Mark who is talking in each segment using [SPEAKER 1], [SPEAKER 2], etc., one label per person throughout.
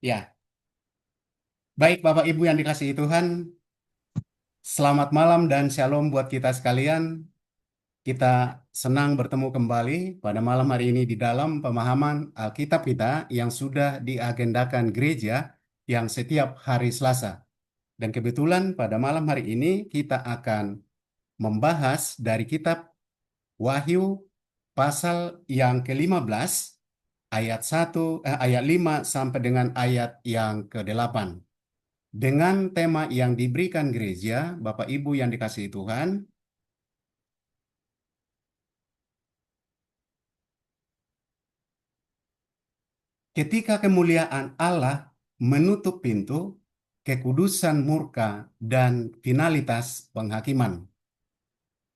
[SPEAKER 1] Ya, baik Bapak Ibu yang dikasihi Tuhan, selamat malam dan shalom buat kita sekalian. Kita senang bertemu kembali pada malam hari ini di dalam pemahaman Alkitab kita yang sudah diagendakan gereja yang setiap hari Selasa. Dan kebetulan pada malam hari ini kita akan membahas dari kitab Wahyu pasal yang ke-15 ayat 5 sampai dengan ayat yang ke-8. Dengan tema yang diberikan gereja, Bapak Ibu yang dikasihi Tuhan, ketika kemuliaan Allah menutup pintu, kekudusan murka dan finalitas penghakiman.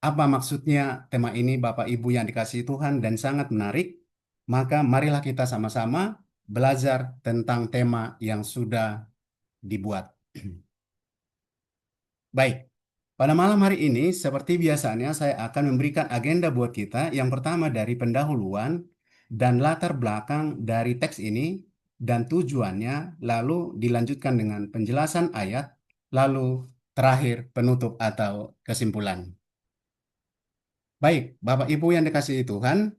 [SPEAKER 1] Apa maksudnya tema ini Bapak Ibu yang dikasihi Tuhan dan sangat menarik? Maka marilah kita sama-sama belajar tentang tema yang sudah dibuat. Baik, pada malam hari ini, seperti biasanya, saya akan memberikan agenda buat kita. Yang pertama dari pendahuluan dan latar belakang dari teks ini dan tujuannya, lalu dilanjutkan dengan penjelasan ayat, lalu terakhir penutup atau kesimpulan. Baik, Bapak Ibu yang dikasihi Tuhan,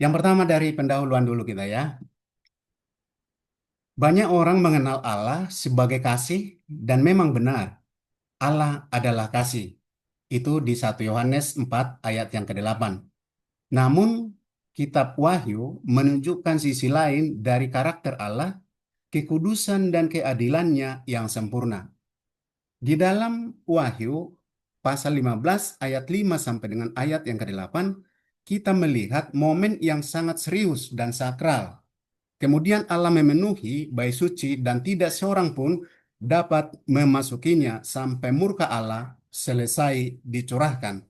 [SPEAKER 1] yang pertama dari pendahuluan dulu kita ya. Banyak orang mengenal Allah sebagai kasih dan memang benar, Allah adalah kasih. Itu di 1 Yohanes 4 ayat yang ke-8. Namun, kitab Wahyu menunjukkan sisi lain dari karakter Allah, kekudusan dan keadilannya yang sempurna. Di dalam Wahyu pasal 15 ayat 5 sampai dengan ayat yang ke-8, kita melihat momen yang sangat serius dan sakral. Kemudian Allah memenuhi bait suci dan tidak seorang pun dapat memasukinya sampai murka Allah selesai dicurahkan.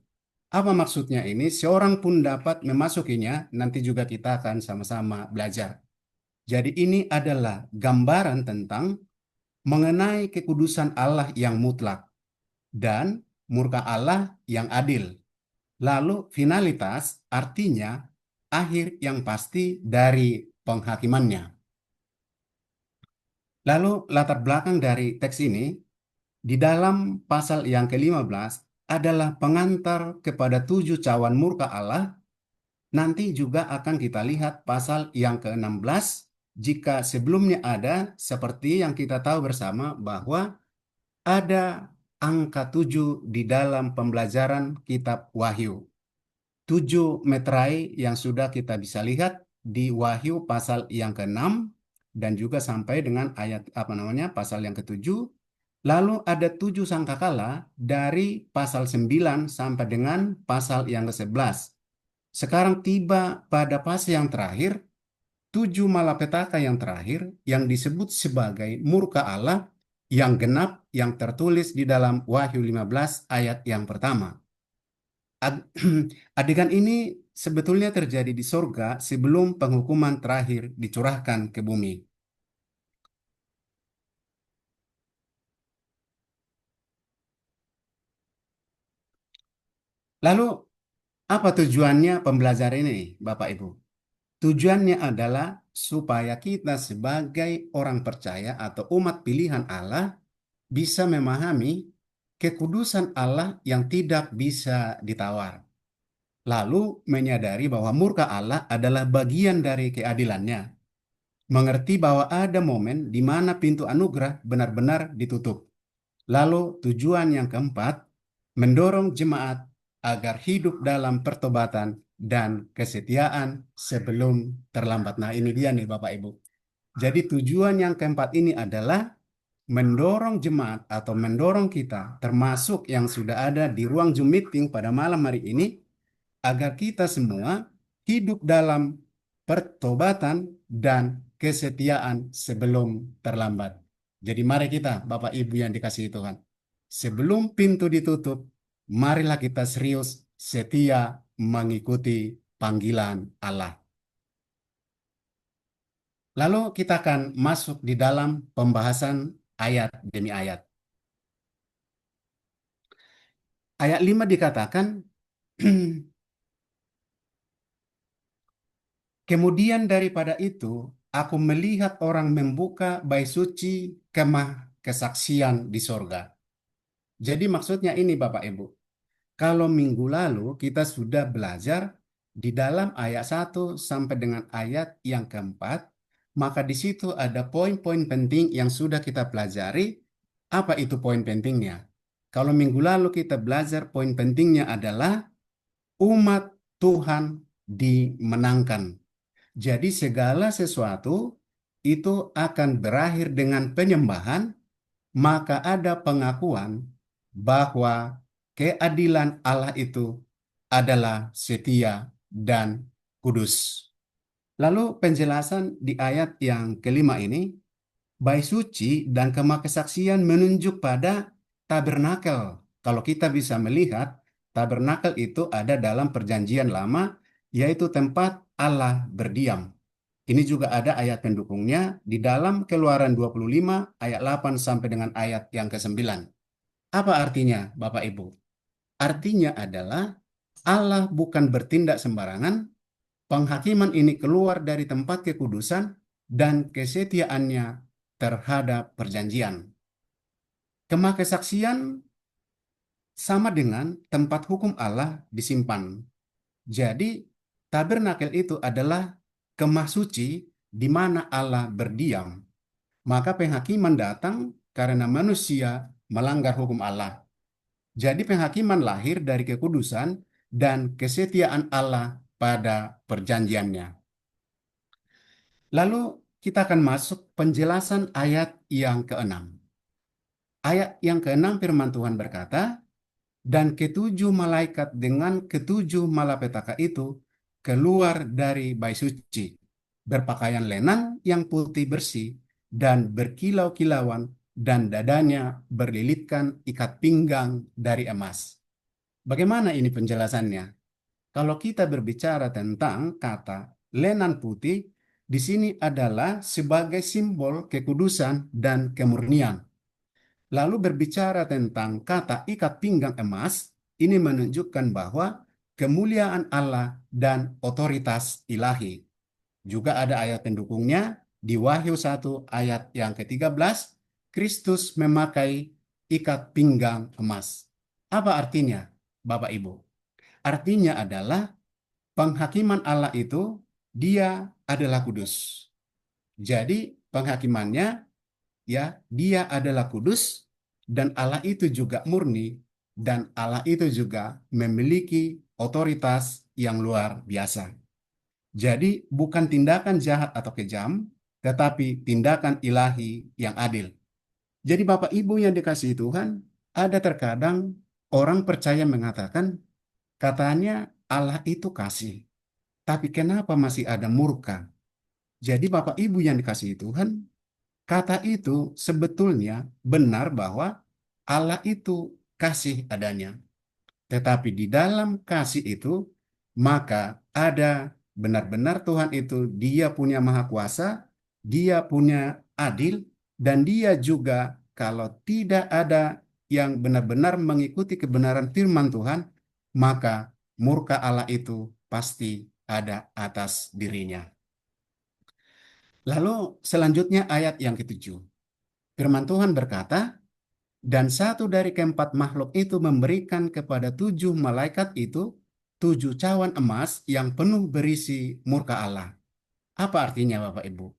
[SPEAKER 1] Apa maksudnya ini? Seorang pun dapat memasukinya, nanti juga kita akan sama-sama belajar. Jadi ini adalah gambaran tentang mengenai kekudusan Allah yang mutlak dan murka Allah yang adil. Lalu finalitas artinya akhir yang pasti dari penghakimannya. Lalu latar belakang dari teks ini, di dalam pasal yang ke-15 adalah pengantar kepada 7 cawan murka Allah. Nanti juga akan kita lihat pasal yang ke-16, jika sebelumnya ada, seperti yang kita tahu bersama bahwa ada angka 7 di dalam pembelajaran kitab Wahyu. 7 meterai yang sudah kita bisa lihat di Wahyu pasal yang ke-6 dan juga sampai dengan ayat pasal yang ke-7. Lalu ada 7 sangkakala dari pasal 9 sampai dengan pasal yang ke-11. Sekarang tiba pada fase yang terakhir, 7 malapetaka yang terakhir yang disebut sebagai murka Allah yang genap yang tertulis di dalam Wahyu 15 ayat yang pertama. Adegan ini sebetulnya terjadi di sorga sebelum penghukuman terakhir dicurahkan ke bumi. Lalu apa tujuannya pembelajaran ini, Bapak Ibu? Tujuannya adalah supaya kita sebagai orang percaya atau umat pilihan Allah bisa memahami kekudusan Allah yang tidak bisa ditawar. Lalu menyadari bahwa murka Allah adalah bagian dari keadilannya. Mengerti bahwa ada momen di mana pintu anugerah benar-benar ditutup. Lalu tujuan yang keempat, mendorong jemaat agar hidup dalam pertobatan dan kesetiaan sebelum terlambat. Nah ini dia nih Bapak Ibu. Jadi tujuan yang keempat ini adalah mendorong jemaat atau mendorong kita, termasuk yang sudah ada di ruang Zoom meeting pada malam hari ini, agar kita semua hidup dalam pertobatan dan kesetiaan sebelum terlambat. Jadi mari kita, Bapak Ibu yang dikasihi Tuhan, sebelum pintu ditutup, marilah kita serius setia mengikuti panggilan Allah. Lalu kita akan masuk di dalam pembahasan ayat demi ayat. Ayat 5 dikatakan, Kemudian daripada itu, aku melihat orang membuka bait suci kemah kesaksian di sorga. Jadi maksudnya ini Bapak Ibu. Kalau minggu lalu kita sudah belajar di dalam ayat 1 sampai dengan ayat yang keempat, maka di situ ada poin-poin penting yang sudah kita pelajari. Apa itu poin pentingnya? Kalau minggu lalu kita belajar poin pentingnya adalah umat Tuhan dimenangkan. Jadi segala sesuatu itu akan berakhir dengan penyembahan, maka ada pengakuan bahwa keadilan Allah itu adalah setia dan kudus. Lalu penjelasan di ayat yang kelima ini, bait suci dan kemah kesaksian menunjuk pada tabernakel. Kalau kita bisa melihat, tabernakel itu ada dalam perjanjian lama, yaitu tempat Allah berdiam. Ini juga ada ayat pendukungnya di dalam Keluaran 25 ayat 8 sampai dengan ayat yang ke-9. Apa artinya, Bapak Ibu? Artinya adalah Allah bukan bertindak sembarangan, penghakiman ini keluar dari tempat kekudusan dan kesetiaannya terhadap perjanjian. Kemah kesaksian sama dengan tempat hukum Allah disimpan. Jadi, tabernakel itu adalah kemah suci di mana Allah berdiam. Maka penghakiman datang karena manusia melanggar hukum Allah. Jadi penghakiman lahir dari kekudusan dan kesetiaan Allah pada perjanjiannya. Lalu kita akan masuk penjelasan ayat yang keenam. Ayat yang keenam firman Tuhan berkata, dan ketujuh malaikat dengan ketujuh malapetaka itu keluar dari bait suci, berpakaian lenan yang putih bersih dan berkilau-kilauan, dan dadanya berlilitkan ikat pinggang dari emas. Bagaimana ini penjelasannya? Kalau kita berbicara tentang kata lenan putih, di sini adalah sebagai simbol kekudusan dan kemurnian. Lalu berbicara tentang kata ikat pinggang emas, ini menunjukkan bahwa kemuliaan Allah dan otoritas ilahi. Juga ada ayat pendukungnya di Wahyu 1 ayat yang ke-13, Kristus memakai ikat pinggang emas. Apa artinya, Bapak Ibu? Artinya adalah penghakiman Allah itu dia adalah kudus. Jadi penghakimannya ya dia adalah kudus dan Allah itu juga murni dan Allah itu juga memiliki otoritas yang luar biasa. Jadi bukan tindakan jahat atau kejam, tetapi tindakan ilahi yang adil. Jadi Bapak Ibu yang dikasihi Tuhan, ada terkadang orang percaya mengatakan katanya Allah itu kasih, tapi kenapa masih ada murka? Jadi Bapak Ibu yang dikasihi Tuhan, kata itu sebetulnya benar bahwa Allah itu kasih adanya. Tetapi di dalam kasih itu, maka ada benar-benar Tuhan itu dia punya maha kuasa, dia punya adil, dan dia juga kalau tidak ada yang benar-benar mengikuti kebenaran firman Tuhan, maka murka Allah itu pasti ada atas dirinya. Lalu selanjutnya ayat yang ketujuh. Firman Tuhan berkata, dan satu dari keempat makhluk itu memberikan kepada tujuh malaikat itu tujuh cawan emas yang penuh berisi murka Allah. Apa artinya Bapak Ibu?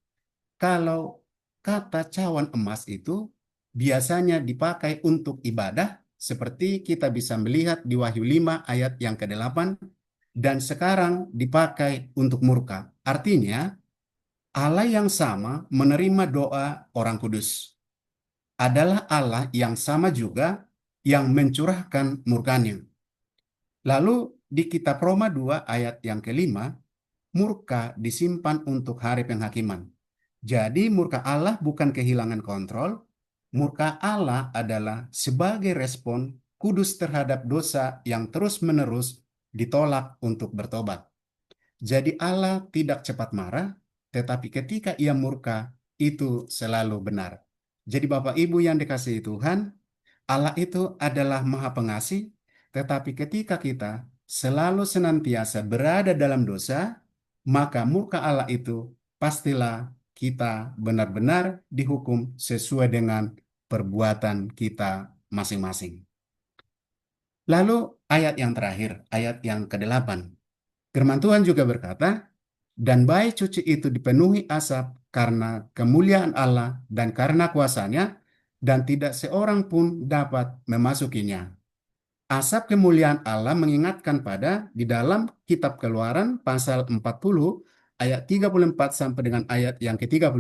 [SPEAKER 1] Kalau kata cawan emas itu biasanya dipakai untuk ibadah, seperti kita bisa melihat di Wahyu 5 ayat yang ke-8, dan sekarang dipakai untuk murka. Artinya, Allah yang sama menerima doa orang kudus. Adalah Allah yang sama juga yang mencurahkan murkanya. Lalu di kitab Roma 2 ayat yang kelima, murka disimpan untuk hari penghakiman. Jadi murka Allah bukan kehilangan kontrol, murka Allah adalah sebagai respon kudus terhadap dosa yang terus-menerus ditolak untuk bertobat. Jadi Allah tidak cepat marah, tetapi ketika ia murka, itu selalu benar. Jadi Bapak Ibu yang dikasihi Tuhan, Allah itu adalah Maha Pengasih, tetapi ketika kita selalu senantiasa berada dalam dosa, maka murka Allah itu pastilah kita benar-benar dihukum sesuai dengan perbuatan kita masing-masing. Lalu ayat yang terakhir, ayat yang ke-8. Firman Tuhan juga berkata, dan bayi cuci itu dipenuhi asap karena kemuliaan Allah dan karena kuasanya, dan tidak seorang pun dapat memasukinya. Asap kemuliaan Allah mengingatkan pada di dalam kitab Keluaran pasal 40 ayat 34 sampai dengan ayat yang ke-35,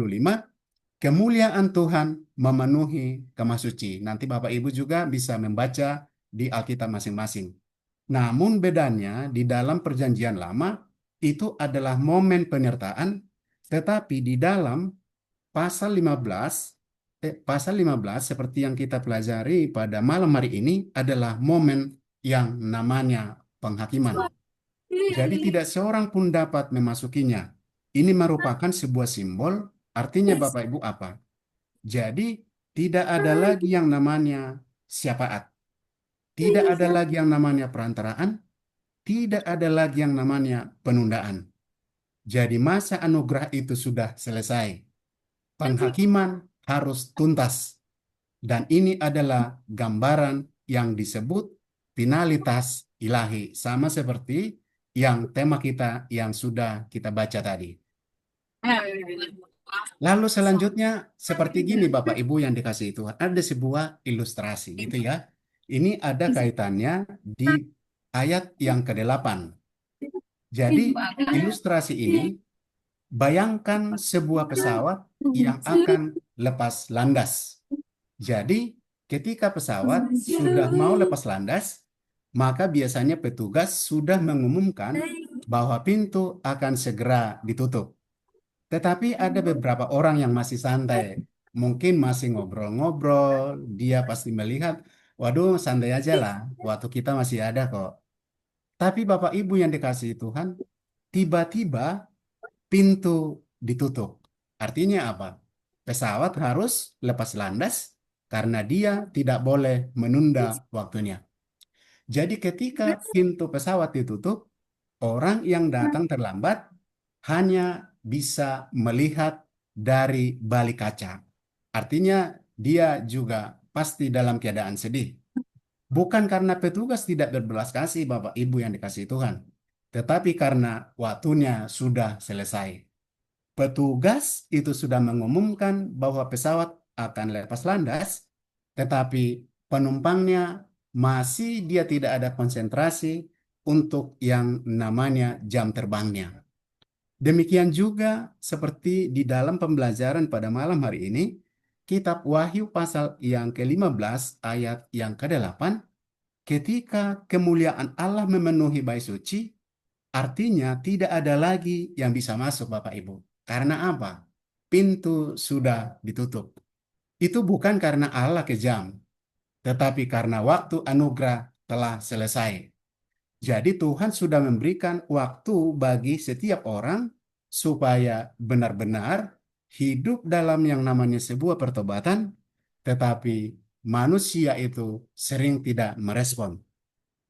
[SPEAKER 1] kemuliaan Tuhan memenuhi kemah suci. Nanti Bapak Ibu juga bisa membaca di Alkitab masing-masing. Namun bedanya di dalam perjanjian lama itu adalah momen penyertaan, tetapi di dalam pasal 15 pasal 15 seperti yang kita pelajari pada malam hari ini adalah momen yang namanya penghakiman. Jadi tidak seorang pun dapat memasukinya. Ini merupakan sebuah simbol, artinya Bapak Ibu apa? Jadi tidak ada lagi yang namanya syafaat, tidak ada lagi yang namanya perantaraan, tidak ada lagi yang namanya penundaan. Jadi masa anugerah itu sudah selesai. Penghakiman harus tuntas. Dan ini adalah gambaran yang disebut finalitas ilahi. Sama seperti yang tema kita yang sudah kita baca tadi. Lalu selanjutnya seperti gini Bapak Ibu yang dikasihi Tuhan. Ada sebuah ilustrasi gitu ya. Ini ada kaitannya di ayat yang ke-8. Jadi ilustrasi ini, bayangkan sebuah pesawat yang akan lepas landas. Jadi ketika pesawat sudah mau lepas landas, maka biasanya petugas sudah mengumumkan bahwa pintu akan segera ditutup. Tetapi ada beberapa orang yang masih santai. Mungkin masih ngobrol-ngobrol, dia pasti melihat, waduh santai aja lah, waktu kita masih ada kok. Tapi Bapak Ibu yang dikasihi Tuhan, tiba-tiba pintu ditutup. Artinya apa? Pesawat harus lepas landas karena dia tidak boleh menunda waktunya. Jadi ketika pintu pesawat ditutup, orang yang datang terlambat hanya bisa melihat dari balik kaca. Artinya dia juga pasti dalam keadaan sedih. Bukan karena petugas tidak berbelas kasih Bapak Ibu yang dikasihi Tuhan, tetapi karena waktunya sudah selesai. Petugas itu sudah mengumumkan bahwa pesawat akan lepas landas, tetapi penumpangnya masih dia tidak ada konsentrasi untuk yang namanya jam terbangnya. Demikian juga seperti di dalam pembelajaran pada malam hari ini, Kitab Wahyu pasal yang ke-15 ayat yang ke-8, ketika kemuliaan Allah memenuhi bait suci, artinya tidak ada lagi yang bisa masuk Bapak Ibu. Karena apa? Pintu sudah ditutup. Itu bukan karena Allah kejam, tetapi karena waktu anugerah telah selesai. Jadi Tuhan sudah memberikan waktu bagi setiap orang supaya benar-benar hidup dalam yang namanya sebuah pertobatan, tetapi manusia itu sering tidak merespon.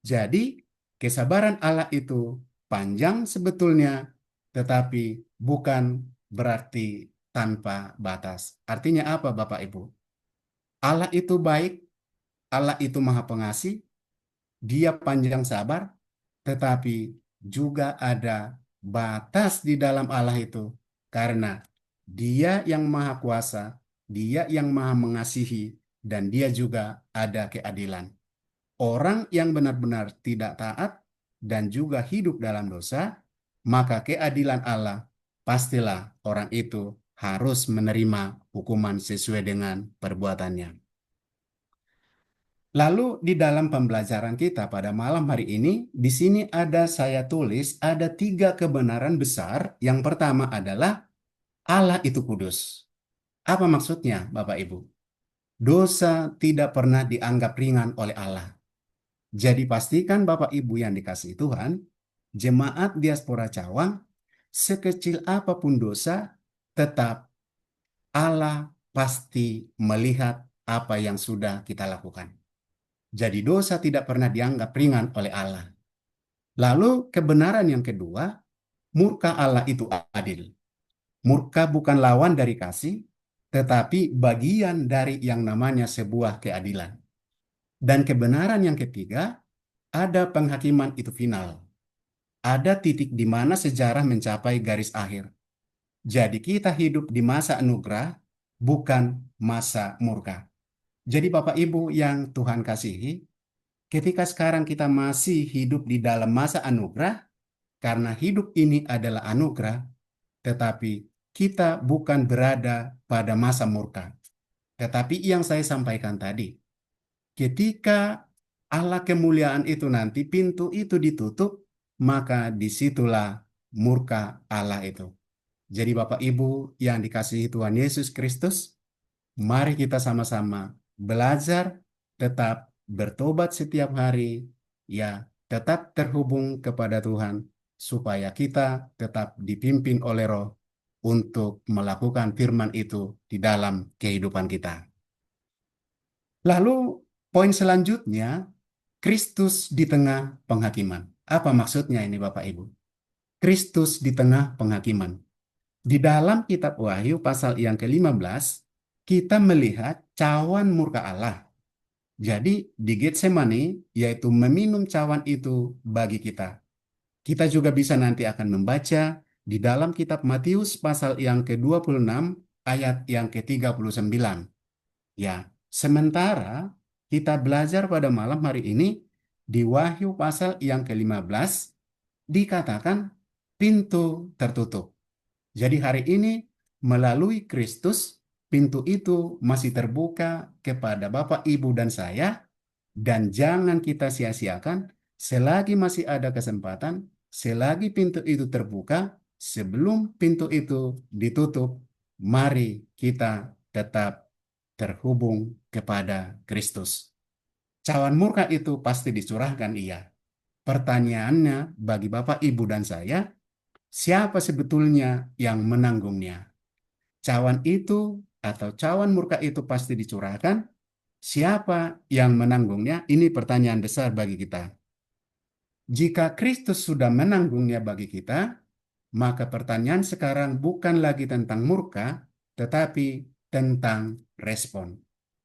[SPEAKER 1] Jadi kesabaran Allah itu panjang sebetulnya, tetapi bukan berarti tanpa batas. Artinya apa Bapak Ibu? Allah itu baik, Allah itu maha pengasih, dia panjang sabar, tetapi juga ada batas di dalam Allah itu. Karena dia yang maha kuasa, dia yang maha mengasihi, dan dia juga ada keadilan. Orang yang benar-benar tidak taat dan juga hidup dalam dosa, maka keadilan Allah pastilah orang itu harus menerima hukuman sesuai dengan perbuatannya. Lalu di dalam pembelajaran kita pada malam hari ini, di sini ada saya tulis ada 3 kebenaran besar. Yang pertama adalah Allah itu kudus. Apa maksudnya Bapak Ibu? Dosa tidak pernah dianggap ringan oleh Allah. Jadi pastikan Bapak Ibu yang dikasihi Tuhan, jemaat diaspora Cawang, sekecil apapun dosa, tetap Allah pasti melihat apa yang sudah kita lakukan. Jadi dosa tidak pernah dianggap ringan oleh Allah. Lalu kebenaran yang kedua, Murka Allah itu adil. Murka bukan lawan dari kasih, tetapi bagian dari yang namanya sebuah keadilan. Dan kebenaran yang ketiga, ada penghakiman itu final. Ada titik di mana sejarah mencapai garis akhir. Jadi kita hidup di masa anugerah, bukan masa murka. Jadi Bapak Ibu yang Tuhan kasihi, ketika sekarang kita masih hidup di dalam masa anugerah, karena hidup ini adalah anugerah, tetapi kita bukan berada pada masa murka. Tetapi yang saya sampaikan tadi, ketika Allah kemuliaan itu nanti pintu itu ditutup, maka disitulah murka Allah itu. Jadi Bapak Ibu yang dikasihi Tuhan Yesus Kristus, mari kita sama-sama belajar, tetap bertobat setiap hari, ya, tetap terhubung kepada Tuhan, supaya kita tetap dipimpin oleh Roh untuk melakukan firman itu di dalam kehidupan kita. Lalu poin selanjutnya, Kristus di tengah penghakiman. Apa maksudnya ini Bapak Ibu? Kristus di tengah penghakiman. Di dalam kitab Wahyu pasal yang ke-15, kita melihat cawan murka Allah. Jadi di Getsemani, yaitu meminum cawan itu bagi kita. Kita juga bisa nanti akan membaca di dalam kitab Matius pasal yang ke-26 ayat yang ke-39. Ya, sementara kita belajar pada malam hari ini di Wahyu pasal yang ke-15 dikatakan pintu tertutup. Jadi hari ini melalui Kristus pintu itu masih terbuka kepada Bapak, Ibu, dan saya, dan jangan kita sia-siakan selagi masih ada kesempatan, selagi pintu itu terbuka, sebelum pintu itu ditutup, mari kita tetap terhubung kepada Kristus. Cawan murka itu pasti dicurahkan, iya. Pertanyaannya bagi Bapak, Ibu, dan saya, siapa sebetulnya yang menanggungnya? Cawan itu atau cawan murka itu pasti dicurahkan. Siapa yang menanggungnya? Ini pertanyaan besar bagi kita. Jika Kristus sudah menanggungnya bagi kita, maka pertanyaan sekarang bukan lagi tentang murka, tetapi tentang respon.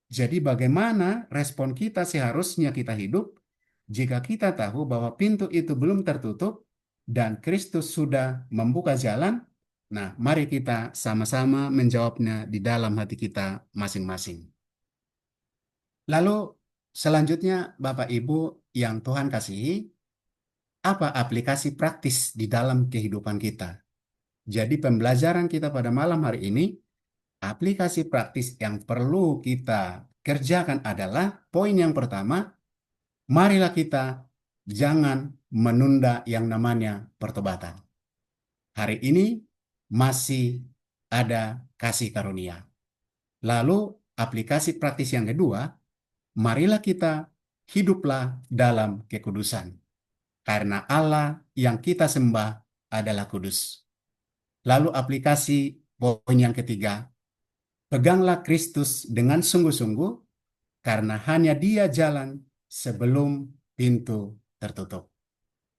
[SPEAKER 1] Jadi bagaimana respon kita seharusnya kita hidup jika kita tahu bahwa pintu itu belum tertutup dan Kristus sudah membuka jalan? Nah, mari kita sama-sama menjawabnya di dalam hati kita masing-masing. Lalu selanjutnya Bapak Ibu yang Tuhan kasihi, apa aplikasi praktis di dalam kehidupan kita? Jadi pembelajaran kita pada malam hari ini, aplikasi praktis yang perlu kita kerjakan adalah poin yang pertama, marilah kita jangan menunda yang namanya pertobatan. Hari ini masih ada kasih karunia. Lalu aplikasi praktis yang kedua, marilah kita hiduplah dalam kekudusan. Karena Allah yang kita sembah adalah kudus. Lalu aplikasi poin yang ketiga, peganglah Kristus dengan sungguh-sungguh, karena hanya Dia jalan sebelum pintu tertutup.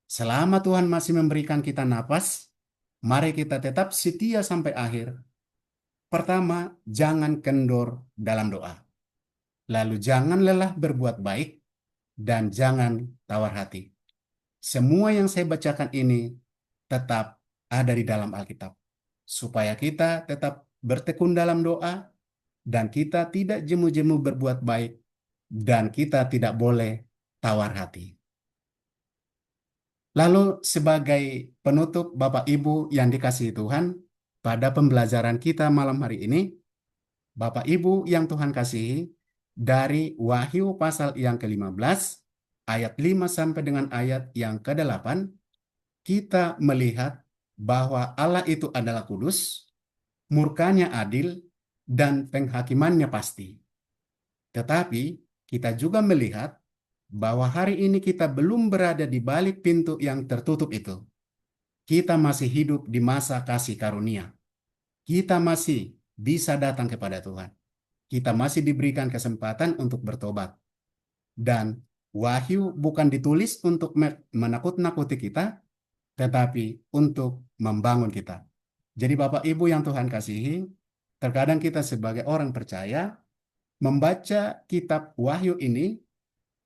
[SPEAKER 1] Selama Tuhan masih memberikan kita napas, mari kita tetap setia sampai akhir. Pertama, jangan kendor dalam doa. Lalu jangan lelah berbuat baik, dan jangan tawar hati. Semua yang saya bacakan ini tetap ada di dalam Alkitab. Supaya kita tetap bertekun dalam doa, dan kita tidak jemu-jemu berbuat baik, dan kita tidak boleh tawar hati. Lalu sebagai penutup Bapak Ibu yang dikasihi Tuhan, pada pembelajaran kita malam hari ini, Bapak Ibu yang Tuhan kasihi, dari Wahyu pasal yang ke-15, ayat 5 sampai dengan ayat yang ke-8, kita melihat bahwa Allah itu adalah kudus, murkanya adil, dan penghakimannya pasti. Tetapi kita juga melihat bahwa hari ini kita belum berada di balik pintu yang tertutup itu. Kita masih hidup di masa kasih karunia. Kita masih bisa datang kepada Tuhan. Kita masih diberikan kesempatan untuk bertobat. Dan Wahyu bukan ditulis untuk menakut-nakuti kita, tetapi untuk membangun kita. Jadi Bapak Ibu yang Tuhan kasihi, terkadang kita sebagai orang percaya membaca kitab Wahyu ini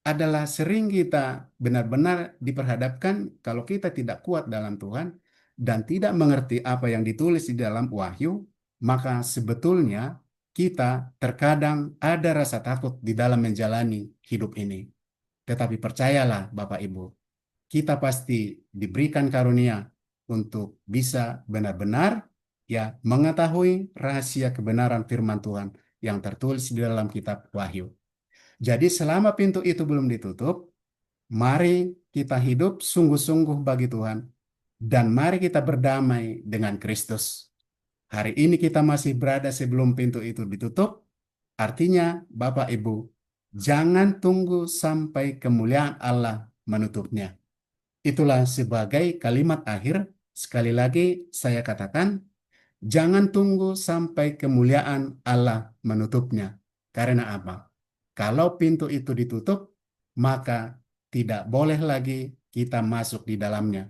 [SPEAKER 1] adalah sering kita benar-benar diperhadapkan kalau kita tidak kuat dalam Tuhan dan tidak mengerti apa yang ditulis di dalam Wahyu, maka sebetulnya kita terkadang ada rasa takut di dalam menjalani hidup ini. Tetapi percayalah Bapak Ibu, kita pasti diberikan karunia untuk bisa benar-benar ya mengetahui rahasia kebenaran firman Tuhan yang tertulis di dalam kitab Wahyu. Jadi selama pintu itu belum ditutup, mari kita hidup sungguh-sungguh bagi Tuhan dan mari kita berdamai dengan Kristus. Hari ini kita masih berada sebelum pintu itu ditutup, artinya Bapak Ibu, jangan tunggu sampai kemuliaan Allah menutupnya. Itulah sebagai kalimat akhir, sekali lagi saya katakan, jangan tunggu sampai kemuliaan Allah menutupnya. Karena apa? Kalau pintu itu ditutup, maka tidak boleh lagi kita masuk di dalamnya.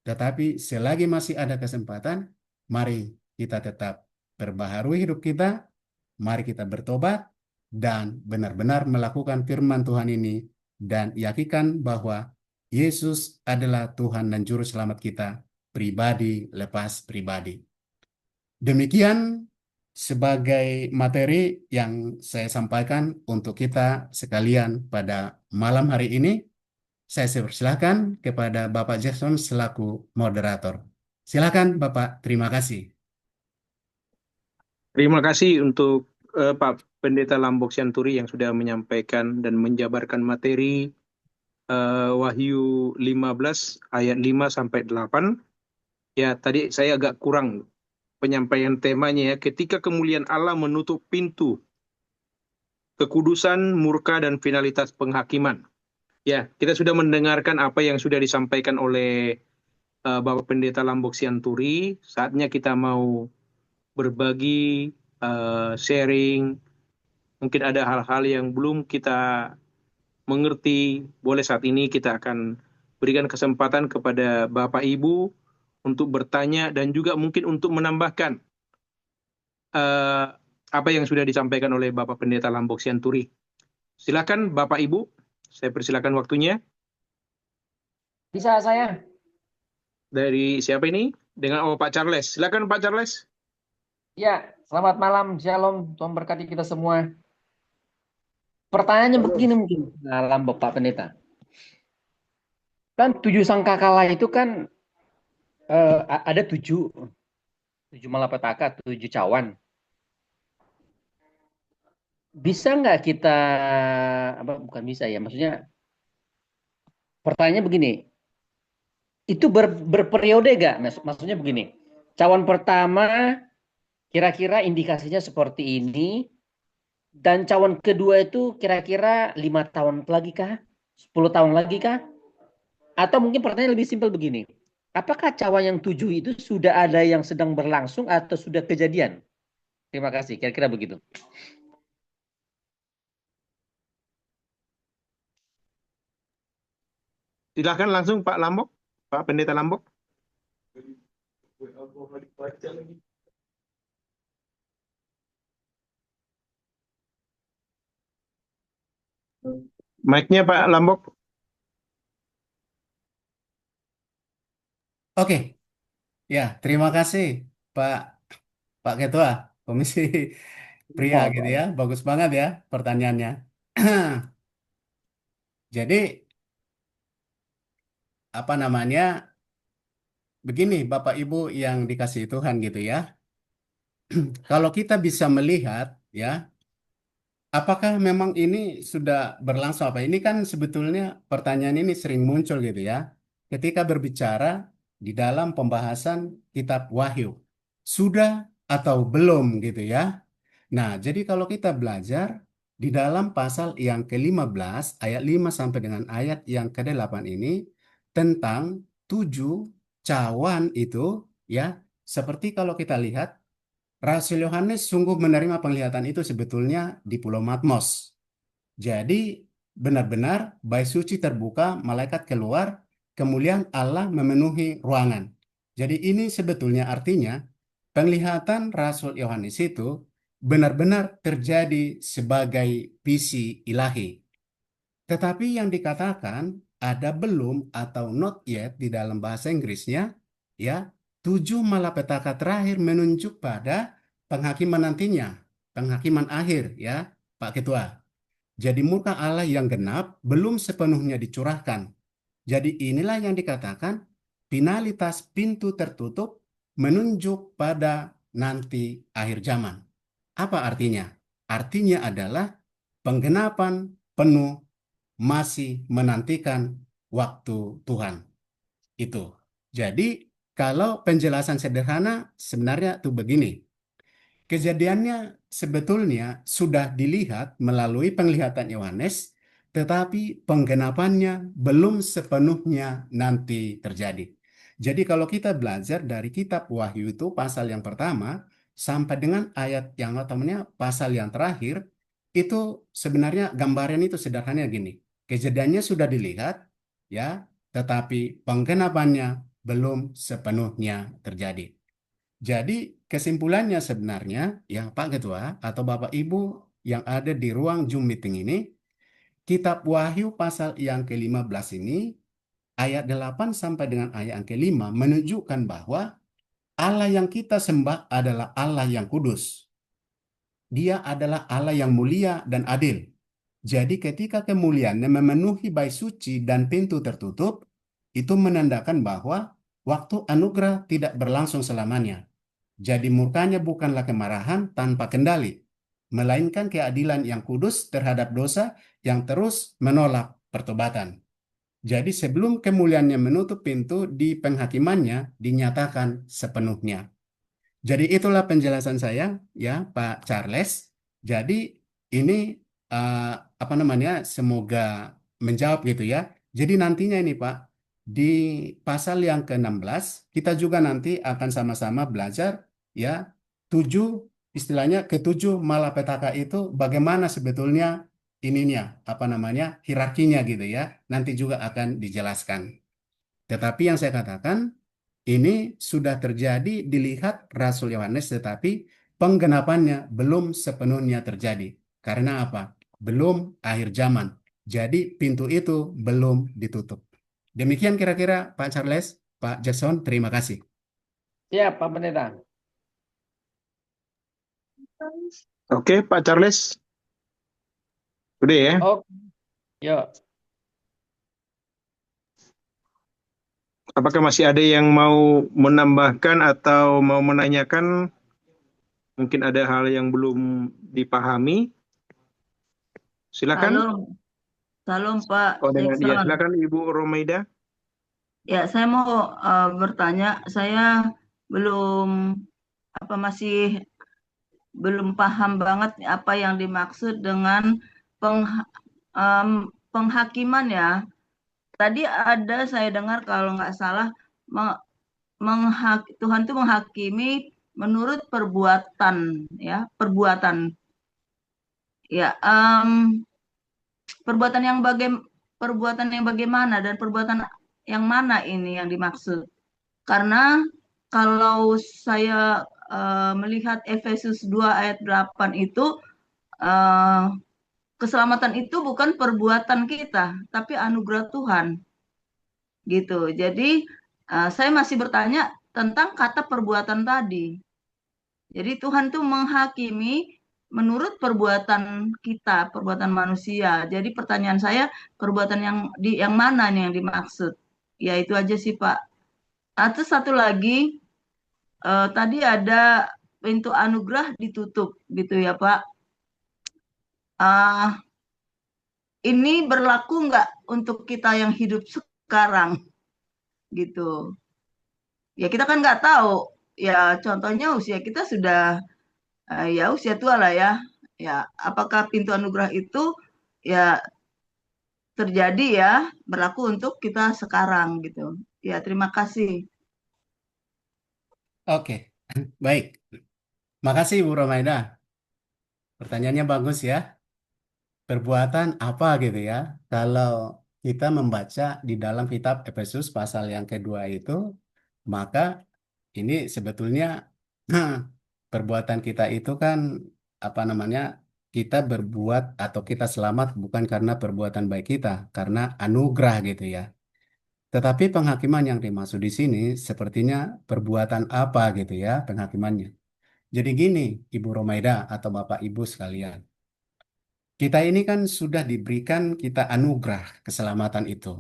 [SPEAKER 1] Tetapi selagi masih ada kesempatan, mari kita tetap perbaharui hidup kita, mari kita bertobat, dan benar-benar melakukan firman Tuhan ini, dan yakinkan bahwa Yesus adalah Tuhan dan Juru Selamat kita, pribadi lepas pribadi. Demikian sebagai materi yang saya sampaikan untuk kita sekalian pada malam hari ini. Saya persilahkan kepada Bapak Jackson selaku moderator. Silakan Bapak, terima kasih.
[SPEAKER 2] Terima kasih untuk Pak Pendeta Lambok Sianturi yang sudah menyampaikan dan menjabarkan materi Wahyu 15 ayat 5 sampai 8. Ya, tadi saya agak kurang penyampaian temanya ya. Ketika kemuliaan Allah menutup pintu kekudusan, murka, dan finalitas penghakiman. Ya, kita sudah mendengarkan apa yang sudah disampaikan oleh Bapak Pendeta Lambok Sianturi. Saatnya kita mau berbagi, sharing. Mungkin ada hal-hal yang belum kita mengerti. Boleh saat ini kita akan berikan kesempatan kepada Bapak Ibu untuk bertanya dan juga mungkin untuk menambahkan eh, apa yang sudah disampaikan oleh Bapak Pendeta Lambok Sianturi. Silakan Bapak Ibu, saya persilakan waktunya.
[SPEAKER 3] Bisa saya?
[SPEAKER 2] Dari siapa ini? Dengan Pak Charles. Silakan Pak Charles.
[SPEAKER 3] Ya, selamat malam, Shalom, Tuhan berkati kita semua. Pertanyaannya begini mungkin, dalam Bapak Pendeta. Kan 7 sangkakala itu kan ada 7 malapetaka, 7 cawan. Bisa nggak kita, bukan bisa ya, maksudnya pertanyaannya begini, itu berperiode nggak? Maksudnya begini, cawan pertama kira-kira indikasinya seperti ini, dan cawan kedua itu kira-kira 5 tahun lagi kah? 10 tahun lagi kah? Atau mungkin pertanyaan lebih simpel begini, apakah cawan yang 7 itu sudah ada yang sedang berlangsung atau sudah kejadian? Terima kasih, kira-kira begitu.
[SPEAKER 2] Silakan langsung Pak Lambok, Pak Pendeta Lambok. Mic-nya Pak Lambok.
[SPEAKER 1] Oke, ya terima kasih Pak Pak Ketua Komisi Pria gitu ya. Bagus banget ya pertanyaannya. Jadi apa namanya? Begini Bapak Ibu yang dikasihi Tuhan gitu ya. Kalau kita bisa melihat ya, apakah memang ini sudah berlangsung apa? Ini kan sebetulnya pertanyaan ini sering muncul gitu ya. Ketika berbicara di dalam pembahasan kitab Wahyu. Sudah atau belum gitu ya. Nah, jadi kalau kita belajar di dalam pasal yang ke-15 ayat 5 sampai dengan ayat yang ke-8 ini tentang 7 cawan itu ya, seperti kalau kita lihat Rasul Yohanes sungguh menerima penglihatan itu sebetulnya di Pulau Patmos. Jadi benar-benar bait suci terbuka, malaikat keluar kemuliaan Allah memenuhi ruangan. Jadi ini sebetulnya artinya penglihatan Rasul Yohanes itu benar-benar terjadi sebagai visi ilahi. Tetapi yang dikatakan ada belum atau not yet di dalam bahasa Inggrisnya, ya, 7 malapetaka terakhir menunjuk pada penghakiman nantinya, penghakiman akhir, ya, Pak Ketua. Jadi murka Allah yang genap belum sepenuhnya dicurahkan. Jadi inilah yang dikatakan finalitas pintu tertutup menunjuk pada nanti akhir zaman. Apa artinya? Artinya adalah penggenapan penuh masih menantikan waktu Tuhan. Itu. Jadi kalau penjelasan sederhana sebenarnya tuh begini. Kejadiannya sebetulnya sudah dilihat melalui penglihatan Yohanes, tetapi penggenapannya belum sepenuhnya nanti terjadi. Jadi kalau kita belajar dari kitab Wahyu itu pasal yang pertama sampai dengan ayat yang namanya pasal yang terakhir, itu sebenarnya gambaran itu sederhananya gini. Kejadiannya sudah dilihat, ya, tetapi penggenapannya belum sepenuhnya terjadi. Jadi kesimpulannya sebenarnya ya Pak Ketua atau Bapak Ibu yang ada di ruang Zoom meeting ini, Kitab Wahyu pasal yang ke-15 ini, ayat 8 sampai dengan ayat yang ke-5 menunjukkan bahwa Allah yang kita sembah adalah Allah yang kudus. Dia adalah Allah yang mulia dan adil. Jadi ketika kemuliaannya memenuhi bait suci dan pintu tertutup, itu menandakan bahwa waktu anugerah tidak berlangsung selamanya. Jadi murkanya bukanlah kemarahan tanpa kendali, melainkan keadilan yang kudus terhadap dosa yang terus menolak pertobatan. Jadi sebelum kemuliaannya menutup pintu di penghakimannya dinyatakan sepenuhnya. Jadi itulah penjelasan saya ya Pak Charles. Jadi ini eh, apa namanya semoga menjawab gitu ya. Jadi nantinya ini Pak di pasal yang ke-16 kita juga nanti akan sama-sama belajar ya 7 istilahnya ketujuh malapetaka itu bagaimana sebetulnya ininya apa namanya hierarkinya gitu ya. Nanti juga akan dijelaskan. Tetapi yang saya katakan ini sudah terjadi dilihat Rasul Yohanes, tetapi penggenapannya belum sepenuhnya terjadi. Karena apa? Belum akhir zaman. Jadi pintu itu belum ditutup. Demikian kira-kira Pak Charles, Pak Jackson, terima kasih.
[SPEAKER 3] Ya, Pak Pendeta.
[SPEAKER 2] Oke, Pak Charles. Udah ya.
[SPEAKER 3] Oh, yuk.
[SPEAKER 2] Apakah masih ada yang mau menambahkan atau mau menanyakan? Mungkin ada hal yang belum dipahami. Silakan.
[SPEAKER 4] Salam, salam Pak
[SPEAKER 2] Oh, dengan dia.
[SPEAKER 4] Jackson.
[SPEAKER 2] Silakan Ibu Romaida.
[SPEAKER 4] Ya, saya mau bertanya. Saya belum masih belum paham banget apa yang dimaksud dengan peng- penghakiman ya. Tadi ada saya dengar kalau nggak salah me- Tuhan itu menghakimi menurut perbuatan ya, perbuatan. Ya, perbuatan yang bagaimana dan perbuatan yang mana ini yang dimaksud? Karena kalau saya melihat Efesus 2 ayat 8 itu eh, keselamatan itu bukan perbuatan kita, tapi anugerah Tuhan. Gitu. Jadi saya masih bertanya tentang kata perbuatan tadi. Jadi Tuhan itu menghakimi menurut perbuatan kita, perbuatan manusia. Jadi pertanyaan saya, perbuatan yang mana nih yang dimaksud? Ya itu aja sih Pak. Atau satu lagi, tadi ada pintu anugerah ditutup gitu ya Pak. Uh, ini berlaku nggak untuk kita yang hidup sekarang gitu? Ya kita kan nggak tahu. Ya contohnya usia kita sudah ya usia tua lah ya. Ya apakah pintu anugerah itu ya terjadi ya berlaku untuk kita sekarang gitu. Ya terima kasih.
[SPEAKER 1] Oke, baik. Makasih Bu Romaida. Pertanyaannya bagus ya. Perbuatan apa gitu ya? Kalau kita membaca di dalam kitab Efesus pasal yang kedua itu, maka ini sebetulnya perbuatan kita itu kan apa namanya? Kita berbuat atau kita selamat bukan karena perbuatan baik kita, karena anugerah gitu ya. Tetapi penghakiman yang dimaksud di sini sepertinya perbuatan apa gitu ya penghakimannya. Jadi gini, Ibu Romaida atau Bapak Ibu sekalian, kita ini kan sudah diberikan kita anugerah keselamatan itu.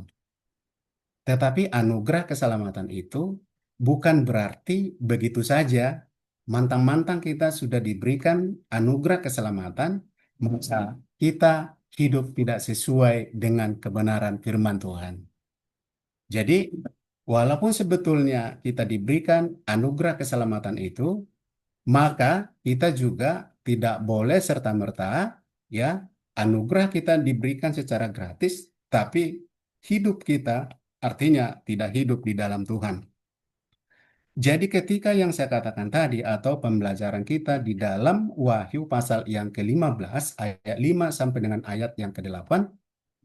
[SPEAKER 1] Tetapi anugerah keselamatan itu bukan berarti begitu saja mantang-mantang kita sudah diberikan anugerah keselamatan, maka kita hidup tidak sesuai dengan kebenaran firman Tuhan. Jadi, walaupun sebetulnya kita diberikan anugerah keselamatan itu, maka kita juga tidak boleh serta-merta ya anugerah kita diberikan secara gratis, tapi hidup kita artinya tidak hidup di dalam Tuhan. Jadi ketika yang saya katakan tadi atau pembelajaran kita di dalam Wahyu pasal yang ke-15 ayat 5 sampai dengan ayat yang ke-8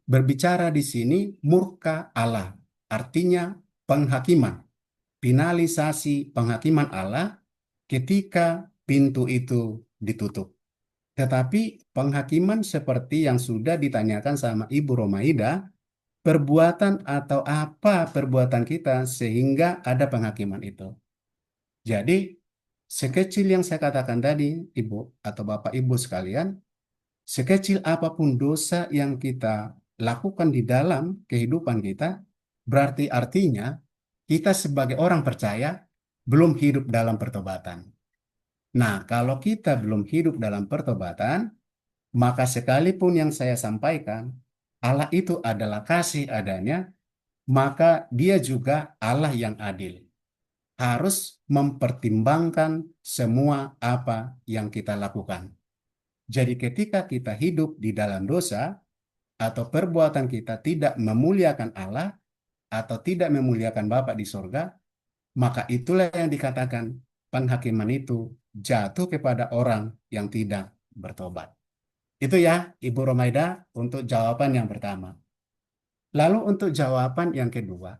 [SPEAKER 1] berbicara di sini murka Allah, artinya penghakiman, finalisasi penghakiman Allah ketika pintu itu ditutup. Tetapi penghakiman seperti yang sudah ditanyakan sama Ibu Romaida, perbuatan atau apa perbuatan kita sehingga ada penghakiman itu. Jadi, sekecil yang saya katakan tadi, Ibu atau Bapak Ibu sekalian, sekecil apapun dosa yang kita lakukan di dalam kehidupan kita, berarti artinya kita sebagai orang percaya belum hidup dalam pertobatan. Nah, kalau kita belum hidup dalam pertobatan, maka sekalipun yang saya sampaikan, Allah itu adalah kasih adanya, maka Dia juga Allah yang adil. Harus mempertimbangkan semua apa yang kita lakukan. Jadi ketika kita hidup di dalam dosa, atau perbuatan kita tidak memuliakan Allah, atau tidak memuliakan Bapa di sorga, maka itulah yang dikatakan penghakiman itu jatuh kepada orang yang tidak bertobat. Itu ya, Ibu Romaida, untuk jawaban yang pertama. Lalu untuk jawaban yang kedua,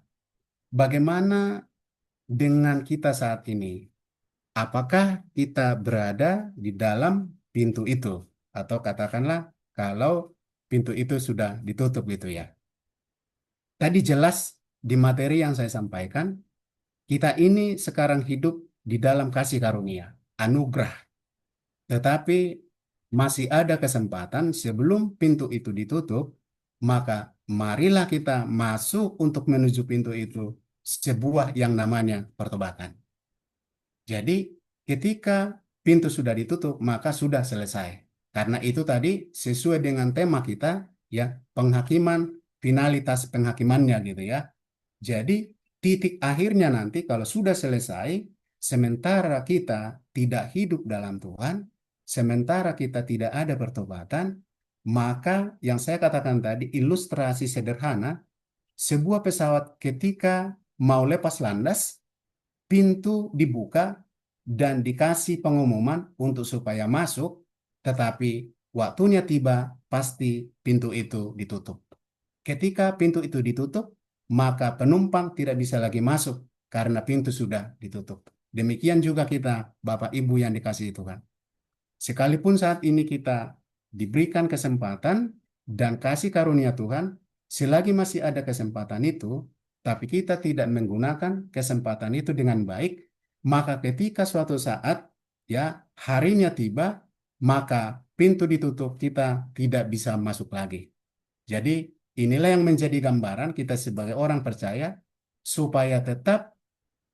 [SPEAKER 1] bagaimana dengan kita saat ini? Apakah kita berada di dalam pintu itu? Atau katakanlah kalau pintu itu sudah ditutup gitu ya. Tadi jelas di materi yang saya sampaikan, kita ini sekarang hidup di dalam kasih karunia, anugerah. Tetapi masih ada kesempatan sebelum pintu itu ditutup, maka marilah kita masuk untuk menuju pintu itu, sebuah yang namanya pertobatan. Jadi ketika pintu sudah ditutup, maka sudah selesai. Karena itu tadi sesuai dengan tema kita, ya penghakiman, finalitas penghakimannya gitu ya. Jadi titik akhirnya nanti kalau sudah selesai, sementara kita tidak hidup dalam Tuhan, sementara kita tidak ada pertobatan, maka yang saya katakan tadi ilustrasi sederhana, sebuah pesawat ketika mau lepas landas, pintu dibuka dan dikasih pengumuman untuk supaya masuk, tetapi waktunya tiba, pasti pintu itu ditutup. Ketika pintu itu ditutup, maka penumpang tidak bisa lagi masuk karena pintu sudah ditutup. Demikian juga kita, Bapak Ibu yang dikasihi Tuhan. Sekalipun saat ini kita diberikan kesempatan dan kasih karunia Tuhan, selagi masih ada kesempatan itu, tapi kita tidak menggunakan kesempatan itu dengan baik, maka ketika suatu saat ya harinya tiba, maka pintu ditutup, kita tidak bisa masuk lagi. Jadi inilah yang menjadi gambaran kita sebagai orang percaya supaya tetap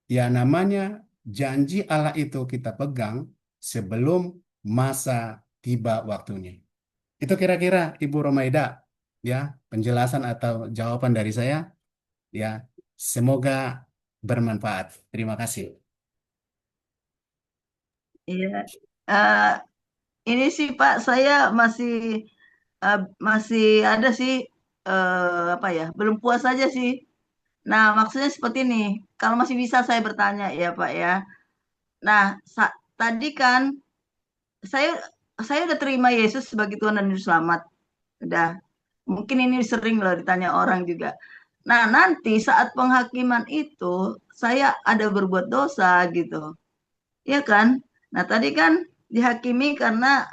[SPEAKER 1] ya namanya janji Allah itu kita pegang sebelum masa tiba waktunya. Itu kira-kira Ibu Romaida ya penjelasan atau jawaban dari saya ya. Semoga bermanfaat. Terima kasih.
[SPEAKER 4] Iya. Eh, ini sih Pak, saya masih ada sih apa ya, belum puas aja sih. Nah, maksudnya seperti ini. Kalau masih bisa saya bertanya ya Pak ya. Nah, tadi kan saya saya udah terima Yesus sebagai Tuhan dan Juru Selamat. Udah. Mungkin ini sering loh ditanya orang juga. Nah, nanti saat penghakiman itu saya ada berbuat dosa gitu. Ya kan? Nah, tadi kan dihakimi karena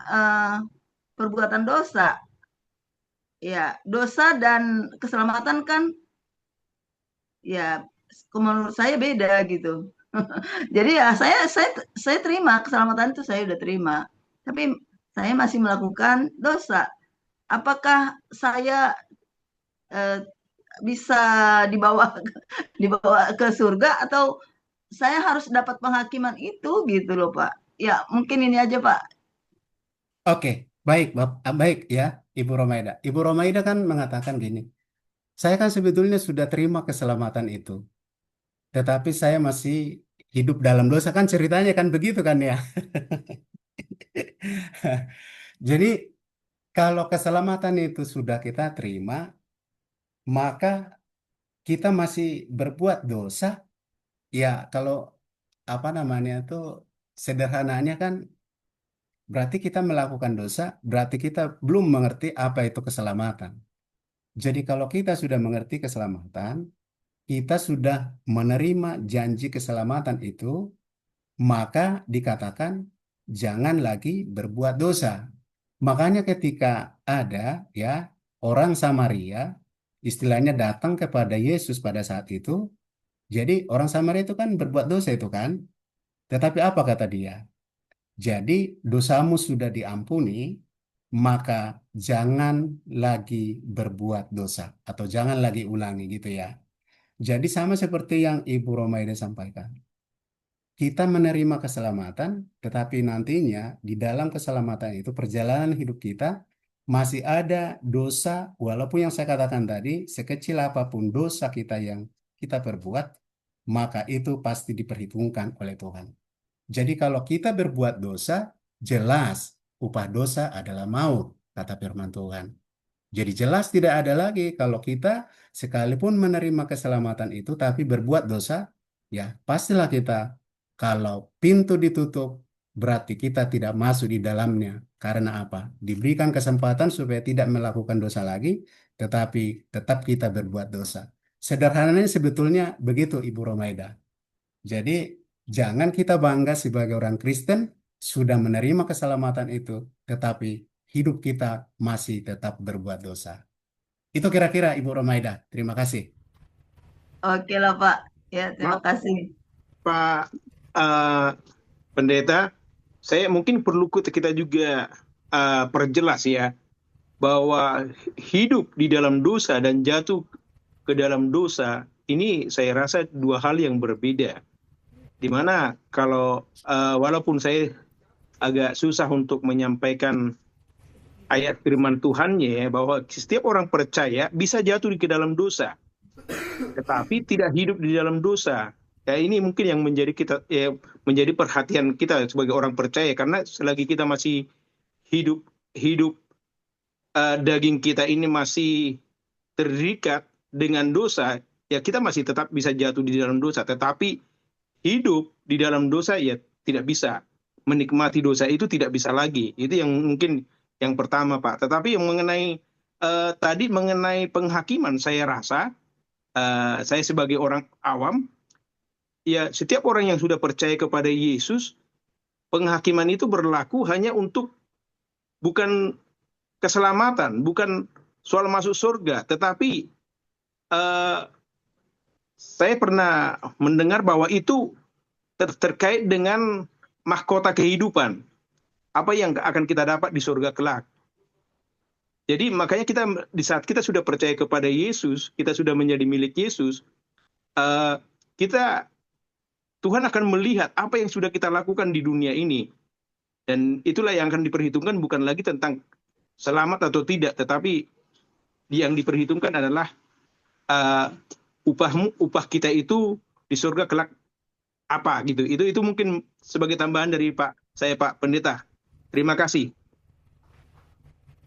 [SPEAKER 4] perbuatan dosa. Ya, dosa dan keselamatan kan ya menurut saya beda gitu. Jadi ya saya terima keselamatan itu saya udah terima. Tapi saya masih melakukan dosa. Apakah saya eh, bisa dibawa dibawa ke surga atau saya harus dapat penghakiman itu gitu loh Pak. Ya mungkin ini aja Pak.
[SPEAKER 1] Oke, baik, baik ya, Ibu Romaida. Ibu Romaida kan mengatakan gini, saya kan sebetulnya sudah terima keselamatan itu, tetapi saya masih hidup dalam dosa kan ceritanya kan begitu kan ya. Jadi kalau keselamatan itu sudah kita terima, maka kita masih berbuat dosa. Ya kalau apa namanya itu sederhananya kan berarti kita melakukan dosa, berarti kita belum mengerti apa itu keselamatan. Jadi kalau kita sudah mengerti keselamatan, kita sudah menerima janji keselamatan itu, maka dikatakan jangan lagi berbuat dosa. Makanya ketika ada ya orang Samaria istilahnya datang kepada Yesus pada saat itu, jadi orang Samaria itu kan berbuat dosa itu kan, tetapi apa kata dia? Jadi dosamu sudah diampuni, maka jangan lagi berbuat dosa atau jangan lagi ulangi gitu ya. Jadi sama seperti yang Ibu Romaida sampaikan. Kita menerima keselamatan, tetapi nantinya di dalam keselamatan itu perjalanan hidup kita masih ada dosa, walaupun yang saya katakan tadi, sekecil apapun dosa kita yang kita perbuat, maka itu pasti diperhitungkan oleh Tuhan. Jadi kalau kita berbuat dosa, jelas upah dosa adalah maut, kata firman Tuhan. Jadi jelas tidak ada lagi kalau kita sekalipun menerima keselamatan itu tapi berbuat dosa, ya pastilah kita kalau pintu ditutup berarti kita tidak masuk di dalamnya. Karena apa? Diberikan kesempatan supaya tidak melakukan dosa lagi, tetapi tetap kita berbuat dosa. Sederhananya sebetulnya begitu Ibu Romaida. Jadi jangan kita bangga sebagai orang Kristen sudah menerima keselamatan itu, tetapi hidup kita masih tetap berbuat dosa. Itu kira-kira Ibu Romaida. Terima kasih.
[SPEAKER 4] Oke lah Pak. Ya, terima
[SPEAKER 2] Maaf,
[SPEAKER 4] kasih.
[SPEAKER 2] Pak eh, Pendeta, saya mungkin perlu kita juga perjelas ya bahwa hidup di dalam dosa dan jatuh ke dalam dosa ini saya rasa dua hal yang berbeda. Dimana kalau walaupun saya agak susah untuk menyampaikan ayat firman Tuhannya ya, bahwa setiap orang percaya bisa jatuh ke dalam dosa, tetapi tidak hidup di dalam dosa. Ya ini mungkin yang menjadi menjadi perhatian kita sebagai orang percaya karena selagi kita masih hidup hidup daging kita ini masih terikat dengan dosa, ya kita masih tetap bisa jatuh di dalam dosa. Tetapi hidup di dalam dosa ya tidak bisa. Menikmati dosa itu tidak bisa lagi. Itu yang mungkin yang pertama, Pak. Tetapi yang mengenai tadi mengenai penghakiman, saya rasa saya sebagai orang awam, ya setiap orang yang sudah percaya kepada Yesus, penghakiman itu berlaku hanya untuk bukan keselamatan, bukan soal masuk surga, tetapi eh, saya pernah mendengar bahwa itu terkait dengan mahkota kehidupan. Apa yang akan kita dapat di surga kelak. Jadi makanya kita di saat kita sudah percaya kepada Yesus, kita sudah menjadi milik Yesus, kita Tuhan akan melihat apa yang sudah kita lakukan di dunia ini. Dan itulah yang akan diperhitungkan bukan lagi tentang selamat atau tidak, tetapi yang diperhitungkan adalah upah kita itu di surga kelak apa gitu. Itu mungkin sebagai tambahan dari Pak Pendeta. Terima kasih.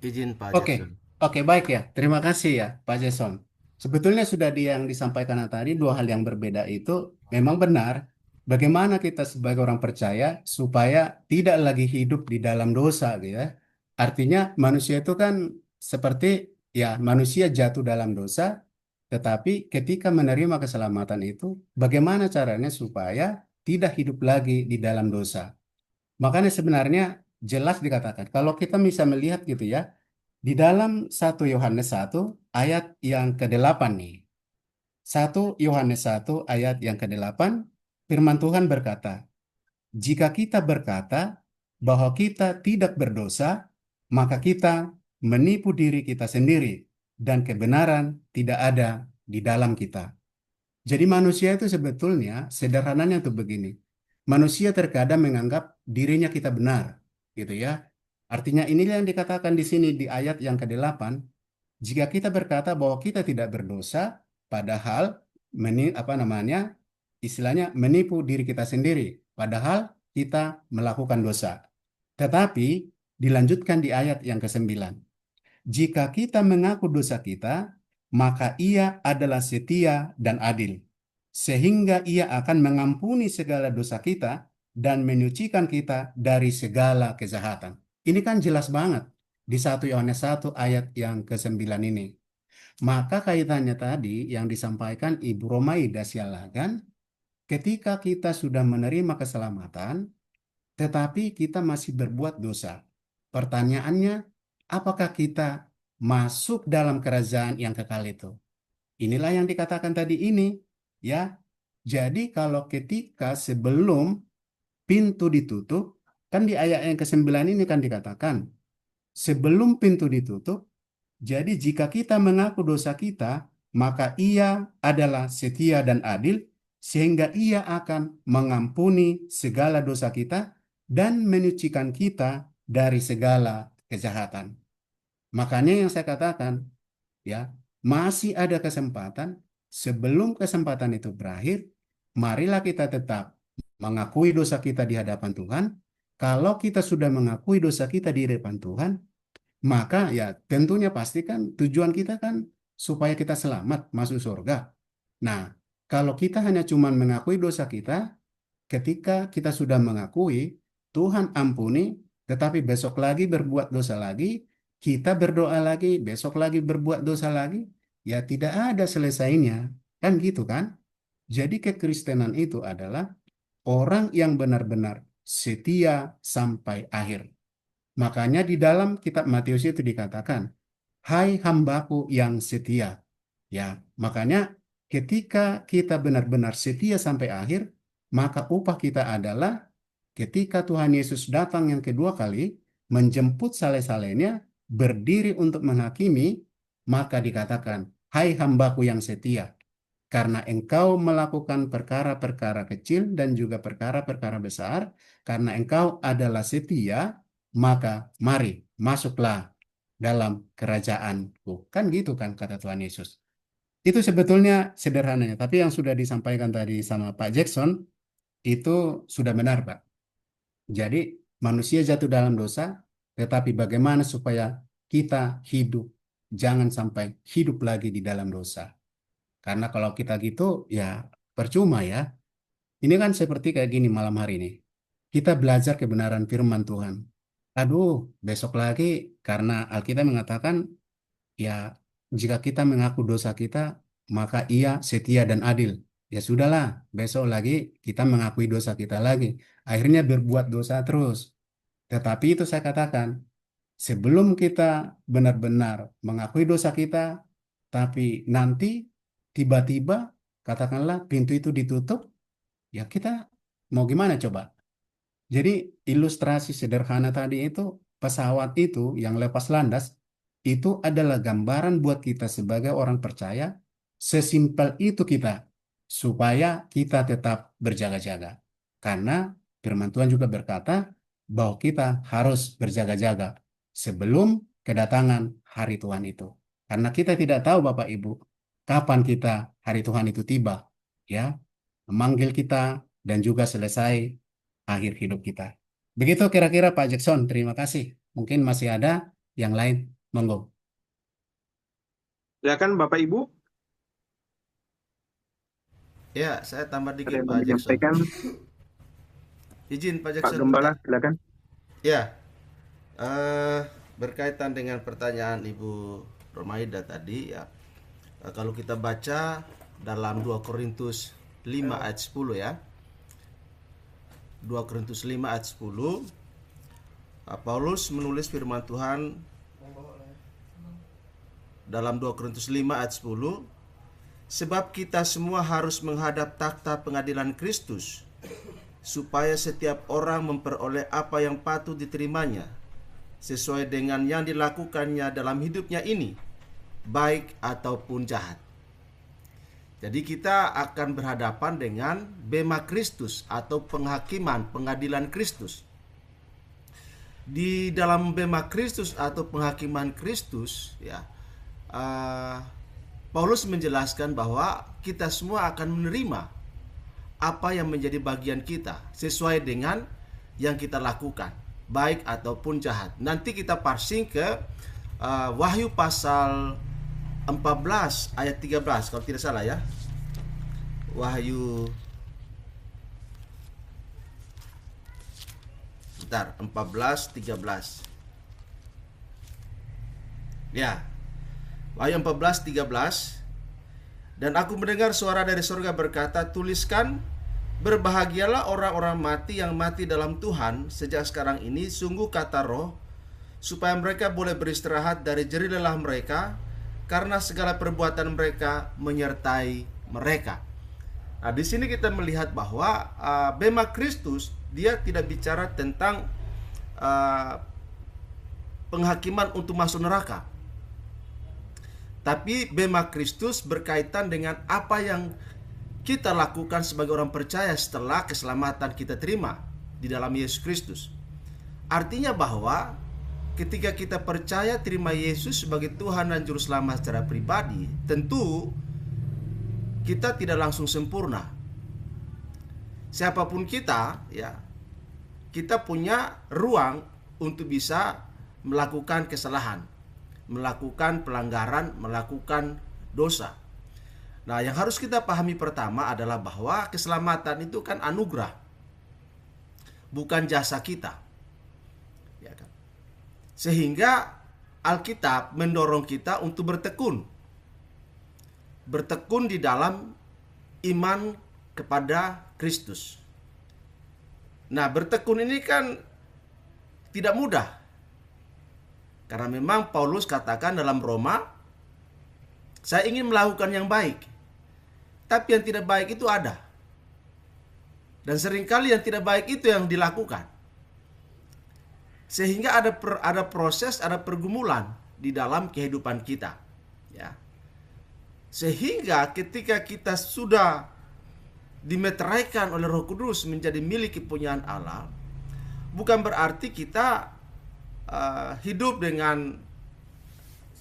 [SPEAKER 5] Izin Pak
[SPEAKER 1] Oke,
[SPEAKER 5] Jackson.
[SPEAKER 1] oke baik ya. Terima kasih ya Pak Jason. Sebetulnya sudah yang disampaikan tadi dua hal yang berbeda itu memang benar. Bagaimana kita sebagai orang percaya supaya tidak lagi hidup di dalam dosa gitu ya. Artinya manusia itu kan seperti ya manusia jatuh dalam dosa, tetapi ketika menerima keselamatan itu, bagaimana caranya supaya tidak hidup lagi di dalam dosa. Makanya sebenarnya jelas dikatakan, kalau kita bisa melihat gitu ya, di dalam 1 Yohanes 1 ayat yang ke-8 nih. 1 Yohanes 1 ayat yang ke-8, firman Tuhan berkata, jika kita berkata bahwa kita tidak berdosa, maka kita menipu diri kita sendiri dan kebenaran tidak ada di dalam kita. Jadi manusia itu sebetulnya sederhananya tuh begini. Manusia terkadang menganggap dirinya kita benar, gitu ya. Artinya inilah yang dikatakan di sini di ayat yang ke-8, jika kita berkata bahwa kita tidak berdosa, padahal istilahnya menipu diri kita sendiri, padahal kita melakukan dosa. Tetapi dilanjutkan di ayat yang ke-9. Jika kita mengaku dosa kita, maka Ia adalah setia dan adil, sehingga Ia akan mengampuni segala dosa kita dan menyucikan kita dari segala kejahatan. Ini kan jelas banget di 1 Yohanes 1 ayat yang ke-9 ini. Maka kaitannya tadi yang disampaikan Ibu Romaida Sialagan, ketika kita sudah menerima keselamatan, tetapi kita masih berbuat dosa. Pertanyaannya, apakah kita masuk dalam kerajaan yang kekal itu? Inilah yang dikatakan tadi ini, ya. Jadi kalau ketika sebelum pintu ditutup, kan di ayat yang ke-9 ini kan dikatakan, sebelum pintu ditutup, jadi jika kita mengaku dosa kita, maka Ia adalah setia dan adil, sehingga Ia akan mengampuni segala dosa kita dan menyucikan kita dari segala kejahatan. Makanya yang saya katakan, ya, masih ada kesempatan. Sebelum kesempatan itu berakhir, marilah kita tetap mengakui dosa kita di hadapan Tuhan. Kalau kita sudah mengakui dosa kita di hadapan Tuhan, maka ya tentunya pasti kan tujuan kita kan supaya kita selamat masuk surga. Nah, kalau kita hanya cuma mengakui dosa kita, ketika kita sudah mengakui, Tuhan ampuni, tetapi besok lagi berbuat dosa lagi, kita berdoa lagi, besok lagi berbuat dosa lagi, ya tidak ada selesainya. Kan gitu kan? Jadi kekristenan itu adalah orang yang benar-benar setia sampai akhir. Makanya di dalam kitab Matius itu dikatakan, hai hambaku yang setia. Ya, makanya ketika kita benar-benar setia sampai akhir, maka upah kita adalah ketika Tuhan Yesus datang yang kedua kali, menjemput sale-salenya, berdiri untuk menghakimi, maka dikatakan, hai hambaku yang setia, karena engkau melakukan perkara-perkara kecil dan juga perkara-perkara besar, karena engkau adalah setia, maka mari masuklah dalam kerajaanku. Kan gitu kan kata Tuhan Yesus. Itu sebetulnya sederhananya, tapi yang sudah disampaikan tadi sama Pak Jackson, itu sudah benar, Pak. Jadi manusia jatuh dalam dosa, tetapi bagaimana supaya kita hidup, jangan sampai hidup lagi di dalam dosa. Karena kalau kita gitu, ya percuma ya. Ini kan seperti kayak gini malam hari ini. Kita belajar kebenaran firman Tuhan. Aduh, besok lagi karena Alkitab mengatakan, ya jika kita mengaku dosa kita, maka Ia setia dan adil. Ya sudahlah, besok lagi kita mengakui dosa kita lagi. Akhirnya berbuat dosa terus. Tetapi itu saya katakan, sebelum kita benar-benar mengakui dosa kita, tapi nanti tiba-tiba katakanlah pintu itu ditutup, ya kita mau gimana coba? Jadi ilustrasi sederhana tadi itu pesawat itu yang lepas landas itu adalah gambaran buat kita sebagai orang percaya. Sesimpel itu kita supaya kita tetap berjaga-jaga. Karena firman Tuhan juga berkata bahwa kita harus berjaga-jaga sebelum kedatangan hari Tuhan itu. Karena kita tidak tahu Bapak Ibu kapan kita hari Tuhan itu tiba, ya, memanggil kita dan juga selesai akhir hidup kita. Begitu kira-kira Pak Jackson, terima kasih. Mungkin masih ada yang lain, monggo.
[SPEAKER 2] Silakan Bapak Ibu,
[SPEAKER 5] Ya, saya tambah
[SPEAKER 2] ada
[SPEAKER 5] dikit
[SPEAKER 2] yang mau
[SPEAKER 5] Pak Jackson.
[SPEAKER 2] menyampaikan.
[SPEAKER 5] Izin Pak
[SPEAKER 2] Pak
[SPEAKER 5] Jackson
[SPEAKER 2] Gembala, silakan.
[SPEAKER 5] Ya, berkaitan dengan pertanyaan Ibu Romaida tadi ya. Kalau kita baca dalam 2 Korintus 5 ayat 10 ya. 2 Korintus 5 ayat 10, Paulus menulis firman Tuhan dalam 2 Korintus 5 ayat 10, sebab kita semua harus menghadap takhta pengadilan Kristus, supaya setiap orang memperoleh apa yang patut diterimanya, sesuai dengan yang dilakukannya dalam hidupnya ini, baik ataupun jahat. Jadi kita akan berhadapan dengan bema Kristus atau penghakiman, pengadilan Kristus. Di dalam bema Kristus atau penghakiman Kristus, ya, Paulus menjelaskan bahwa kita semua akan menerima apa yang menjadi bagian kita sesuai dengan yang kita lakukan, baik ataupun jahat. Nanti kita parsing ke Wahyu pasal 14 ayat 13 kalau tidak salah ya. Wahyu 14:13. Ya. Wahyu 14:13. Dan aku mendengar suara dari surga berkata, tuliskan, berbahagialah orang-orang mati yang mati dalam Tuhan sejak sekarang ini, sungguh kata Roh, supaya mereka boleh beristirahat dari jerih lelah mereka, karena segala perbuatan mereka menyertai mereka. Nah, di sini kita melihat bahwa bema Kristus dia tidak bicara tentang penghakiman untuk masuk neraka. Tapi bema Kristus berkaitan dengan apa yang kita lakukan sebagai orang percaya setelah keselamatan kita terima di dalam Yesus Kristus. Artinya bahwa ketika kita percaya terima Yesus sebagai Tuhan dan Juru Selamat secara pribadi, tentu kita tidak langsung sempurna. Siapapun kita, ya, kita punya ruang untuk bisa melakukan kesalahan, melakukan pelanggaran, melakukan dosa. Nah, yang harus kita pahami pertama adalah bahwa keselamatan itu kan anugerah, bukan jasa kita. Ya kan? Sehingga Alkitab mendorong kita untuk bertekun di dalam iman kepada Kristus. Nah, bertekun ini kan tidak mudah. Karena memang Paulus katakan dalam Roma, saya ingin melakukan yang baik, tapi yang tidak baik itu ada. Dan seringkali yang tidak baik itu yang dilakukan. Sehingga ada proses, ada pergumulan di dalam kehidupan kita. Ya. Sehingga ketika kita sudah dimeteraikan oleh Roh Kudus menjadi milik kepunyaan Allah, bukan berarti kita hidup dengan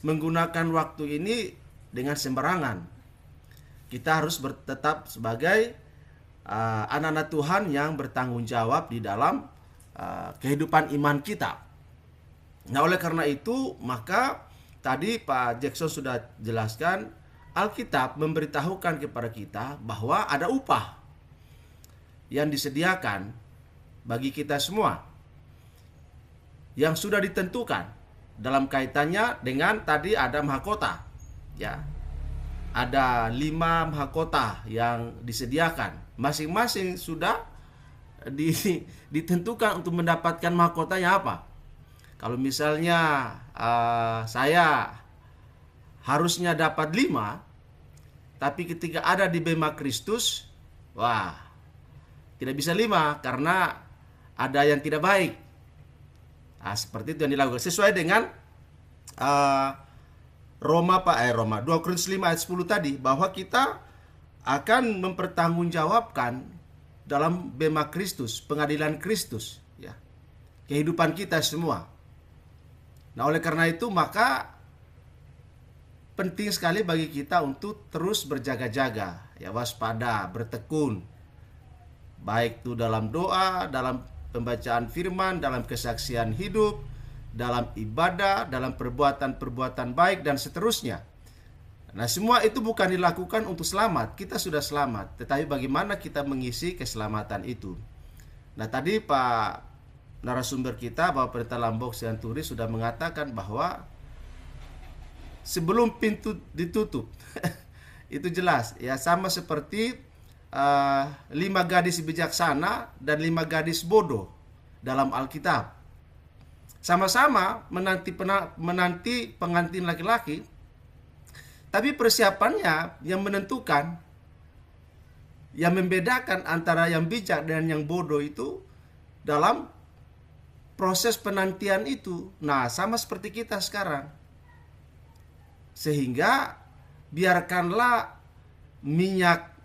[SPEAKER 5] menggunakan waktu ini dengan sembarangan. Kita harus tetap sebagai anak-anak Tuhan yang bertanggung jawab di dalam kehidupan iman kita. Nah, oleh karena itu, maka tadi Pak Jackson sudah jelaskan, Alkitab memberitahukan kepada kita bahwa ada upah yang disediakan bagi kita semua, yang sudah ditentukan dalam kaitannya dengan tadi ada mahkota, ya. Ada 5 mahkota yang disediakan. Masing-masing sudah ditentukan untuk mendapatkan mahkotanya apa. Kalau misalnya saya harusnya dapat 5, tapi ketika ada di bema Kristus, wah, tidak bisa 5 karena ada yang tidak baik. Nah, seperti itu yang dilakukan sesuai dengan Roma 2 Korintus 5 ayat 10 tadi, bahwa kita akan mempertanggungjawabkan dalam bema Kristus, pengadilan Kristus, ya, kehidupan kita semua. Nah, oleh karena itu maka penting sekali bagi kita untuk terus berjaga-jaga, ya, waspada, bertekun, baik itu dalam doa, dalam pembacaan firman, dalam kesaksian hidup, dalam ibadah, dalam perbuatan-perbuatan baik, dan seterusnya. Nah, semua itu bukan dilakukan untuk selamat. Kita sudah selamat, tetapi bagaimana kita mengisi keselamatan itu. Nah, tadi Pak narasumber kita, Bapak Pendeta Lambok Sianturi, sudah mengatakan bahwa sebelum pintu ditutup. Itu jelas ya, sama seperti 5 gadis bijaksana dan 5 gadis bodoh dalam Alkitab. Sama-sama menanti pengantin laki-laki, tapi persiapannya yang menentukan, yang membedakan antara yang bijak dan yang bodoh itu dalam proses penantian itu. Nah, sama seperti kita sekarang. Sehingga biarkanlah minyak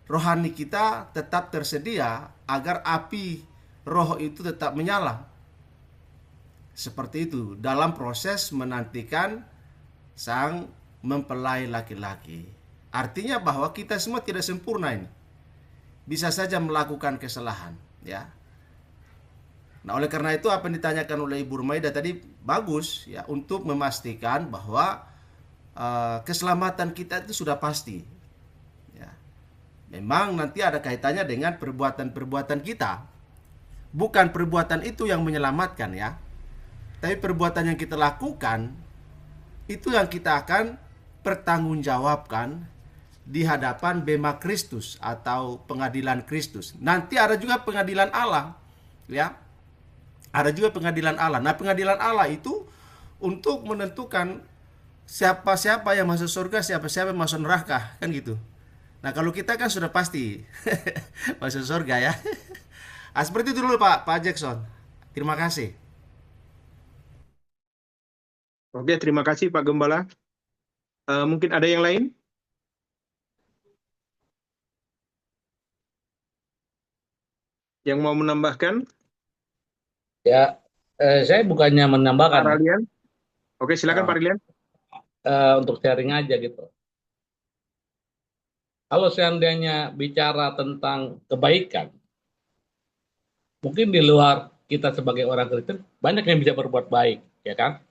[SPEAKER 5] rohani kita tetap tersedia agar api roh itu tetap menyala. Seperti itu dalam proses menantikan sang mempelai laki-laki. Artinya bahwa kita semua tidak sempurna ini. Bisa saja melakukan kesalahan, ya. Nah, oleh karena itu apa yang ditanyakan oleh Ibu Rumaida tadi bagus ya, untuk memastikan bahwa keselamatan kita itu sudah pasti. Ya. Memang nanti ada kaitannya dengan perbuatan-perbuatan kita. Bukan perbuatan itu yang menyelamatkan ya. Tapi perbuatan yang kita lakukan itu yang kita akan pertanggungjawabkan di hadapan Bema Kristus atau pengadilan Kristus. Nanti ada juga pengadilan Allah, ya. Ada juga pengadilan Allah. Nah, pengadilan Allah itu untuk menentukan siapa-siapa yang masuk surga, siapa-siapa yang masuk neraka, kan gitu. Nah, kalau kita kan sudah pasti masuk surga ya. Nah, seperti itu dulu Pak Jackson. Terima kasih.
[SPEAKER 2] Oke, terima kasih Pak Gembala. Mungkin ada yang lain? Yang mau menambahkan?
[SPEAKER 6] Ya, saya bukannya
[SPEAKER 2] Pak
[SPEAKER 6] menambahkan ya,
[SPEAKER 2] Ralian? Oke, silakan Pak Ralian.
[SPEAKER 6] untuk sharing aja gitu. Kalau seandainya bicara tentang kebaikan, mungkin di luar kita sebagai orang Kristen banyak yang bisa berbuat baik, ya kan?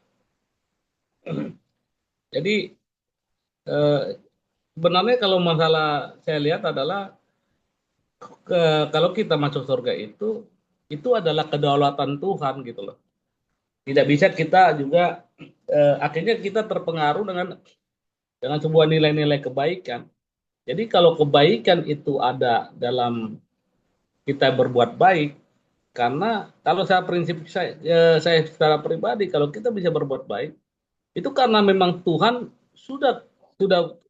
[SPEAKER 6] Jadi sebenarnya kalau masalah saya lihat adalah kalau kita masuk surga itu adalah kedaulatan Tuhan gitu loh. Tidak bisa kita juga akhirnya kita terpengaruh dengan sebuah nilai-nilai kebaikan. Jadi kalau kebaikan itu ada dalam kita berbuat baik, karena kalau saya secara pribadi, kalau kita bisa berbuat baik, itu karena memang Tuhan sudah